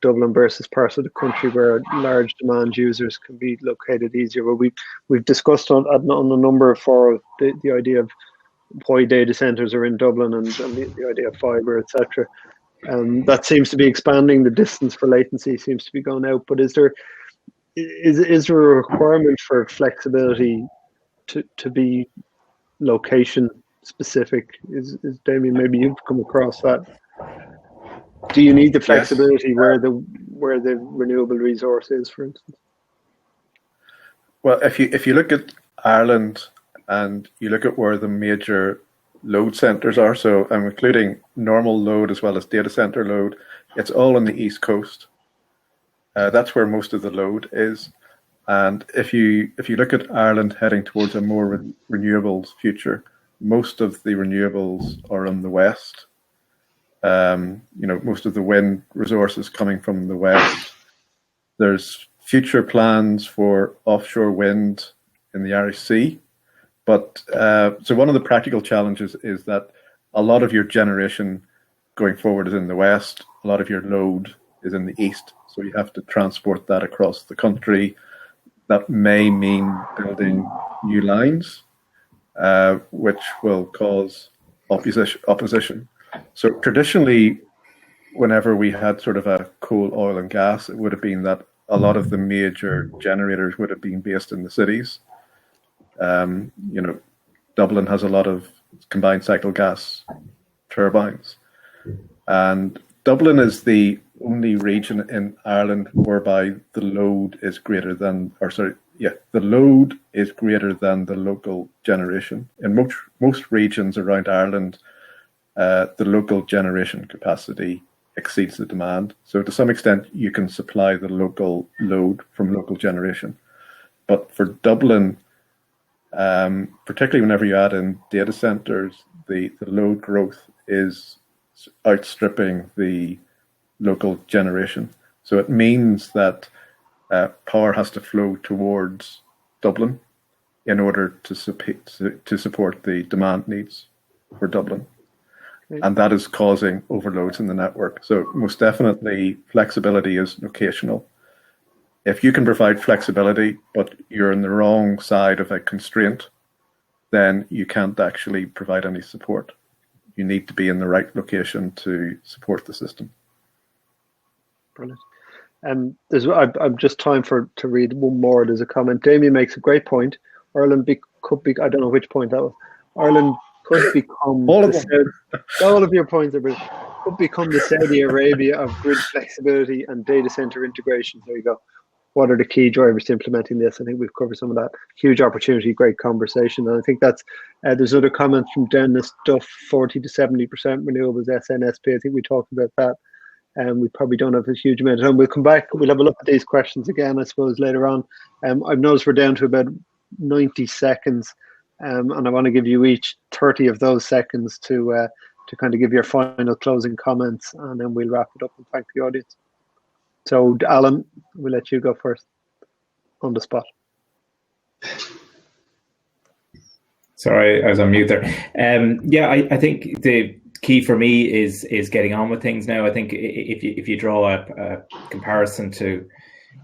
Dublin versus parts of the country where large demand users can be located easier. Well, we've discussed on a number of forums the idea of why data centers are in Dublin and the idea of fiber, etc. That seems to be expanding. The distance for latency seems to be going out. But is there a requirement for flexibility to be location specific? Is Damien, maybe you've come across that? Do you need the flexibility Yes. where the renewable resource is, for instance? Well, if you look at Ireland and you look at where the major load centres are, so I'm including normal load as well as data centre load, it's all on the East Coast. That's where most of the load is. And if you look at Ireland heading towards a more renewables future, most of the renewables are in the west. Most of the wind resources coming from the west. There's future plans for offshore wind in the Irish Sea. But so one of the practical challenges is that a lot of your generation going forward is in the west. A lot of your load is in the east. So you have to transport that across the country. That may mean building new lines, which will cause opposition. So traditionally, whenever we had sort of a coal, oil and gas, it would have been that a lot of the major generators would have been based in the cities. Dublin has a lot of combined cycle gas turbines. And Dublin is the only region in Ireland whereby the load is greater than, the load is greater than the local generation. In most regions around Ireland, the local generation capacity exceeds the demand. So to some extent, you can supply the local load from local generation. But for Dublin, particularly whenever you add in data centers, the load growth is outstripping the local generation. So it means that power has to flow towards Dublin in order to support the demand needs for Dublin. And that is causing overloads in the network. So most definitely flexibility is locational. If you can provide flexibility, but you're on the wrong side of a constraint, then you can't actually provide any support. You need to be in the right location to support the system. Brilliant. I've just time to read one more. There's a comment. Damien makes a great point. Ireland could be, I don't know which point that was. Ireland could become all of them. All of your points are brilliant. Could become the Saudi Arabia of grid flexibility and data center integration. There you go. What are the key drivers to implementing this? I think we've covered some of that. Huge opportunity, great conversation. And I think that's, there's other comments from Dennis Duff, 40 to 70% renewables, SNSP. I think we talked about that. And we probably don't have a huge amount of time. We'll come back, we'll have a look at these questions again, I suppose, later on. I've noticed we're down to about 90 seconds. And I want to give you each 30 of those seconds to kind of give your final closing comments, and then we'll wrap it up and thank the audience. So, Alan, we'll let you go first on the spot. Sorry, I was on mute there. I think the key for me is getting on with things now. I think if you draw a comparison to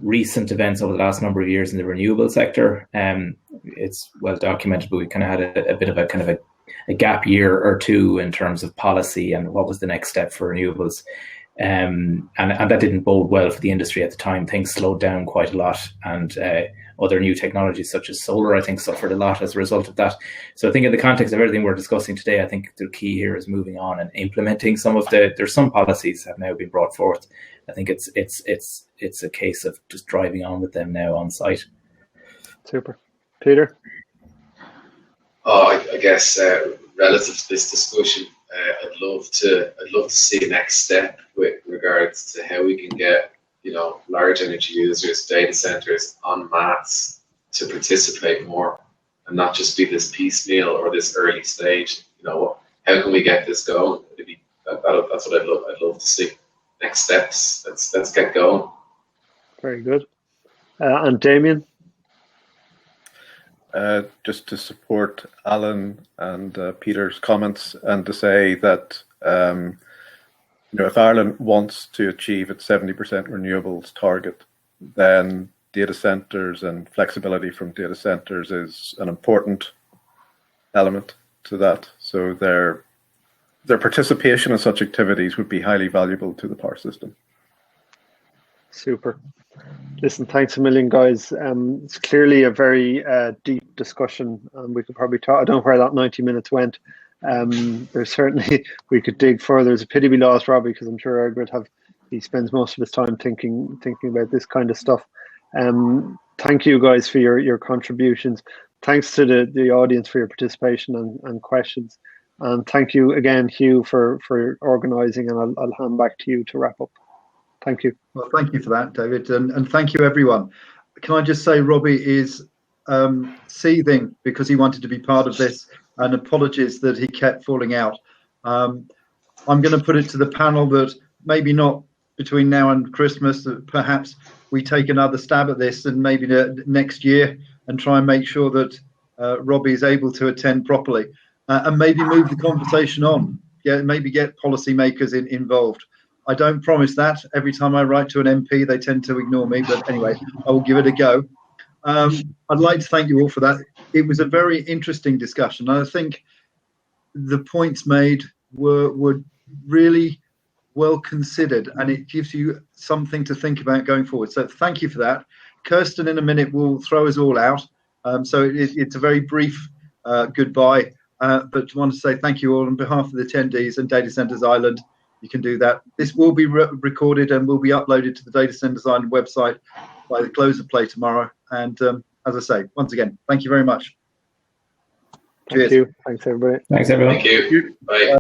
recent events over the last number of years in the renewable sector. It's well documented, but we kind of had a bit of a gap year or two in terms of policy and what was the next step for renewables. And that didn't bode well for the industry at the time. Things slowed down quite a lot, and other new technologies such as solar, I think, suffered a lot as a result of that. So I think in the context of everything we're discussing today, I think the key here is moving on and implementing there's some policies have now been brought forth. I think it's a case of just driving on with them now on site. Super. Peter? I guess relative to this discussion, I'd love to see a next step with regards to how we can get large energy users, data centers en masse to participate more and not just be this piecemeal or this early stage. How can we get this going? That's what I'd love to see. Next steps. Let's get going. Very good. And Damien? Just to support Alan and Peter's comments, and to say that if Ireland wants to achieve its 70% renewables target, then data centres and flexibility from data centres is an important element to that. So their participation in such activities would be highly valuable to the power system. Super. Listen, thanks a million, guys. It's clearly a very deep discussion, and we could probably talk. I don't know where that 90 minutes went. There's certainly, we could dig further. It's a pity we lost Robbie, because I'm sure he spends most of his time thinking about this kind of stuff. Thank you, guys, for your contributions. Thanks to the audience for your participation and questions. And thank you again, Hugh, for organising, and I'll hand back to you to wrap up. Thank you. Well, thank you for that, David, and thank you, everyone. Can I just say Robbie is seething because he wanted to be part of this, and apologies that he kept falling out. I'm going to put it to the panel that maybe not between now and Christmas, that perhaps we take another stab at this, and maybe next year, and try and make sure that Robbie is able to attend properly, and maybe move the conversation on. Maybe get policymakers involved. I don't promise that. Every time I write to an MP, they tend to ignore me. But anyway, I will give it a go. I'd like to thank you all for that. It was a very interesting discussion. I think the points made were really well considered, and it gives you something to think about going forward. So thank you for that. Kirsten, in a minute, will throw us all out. So it's a very brief goodbye. But I want to say thank you all on behalf of the attendees and Data Centres Ireland. You can do that. This will be recorded and will be uploaded to the Data Centres Ireland website by the close of play tomorrow. And as I say, once again, thank you very much. Thank you. Thanks, everybody. Thanks, everyone. Thank you. Bye.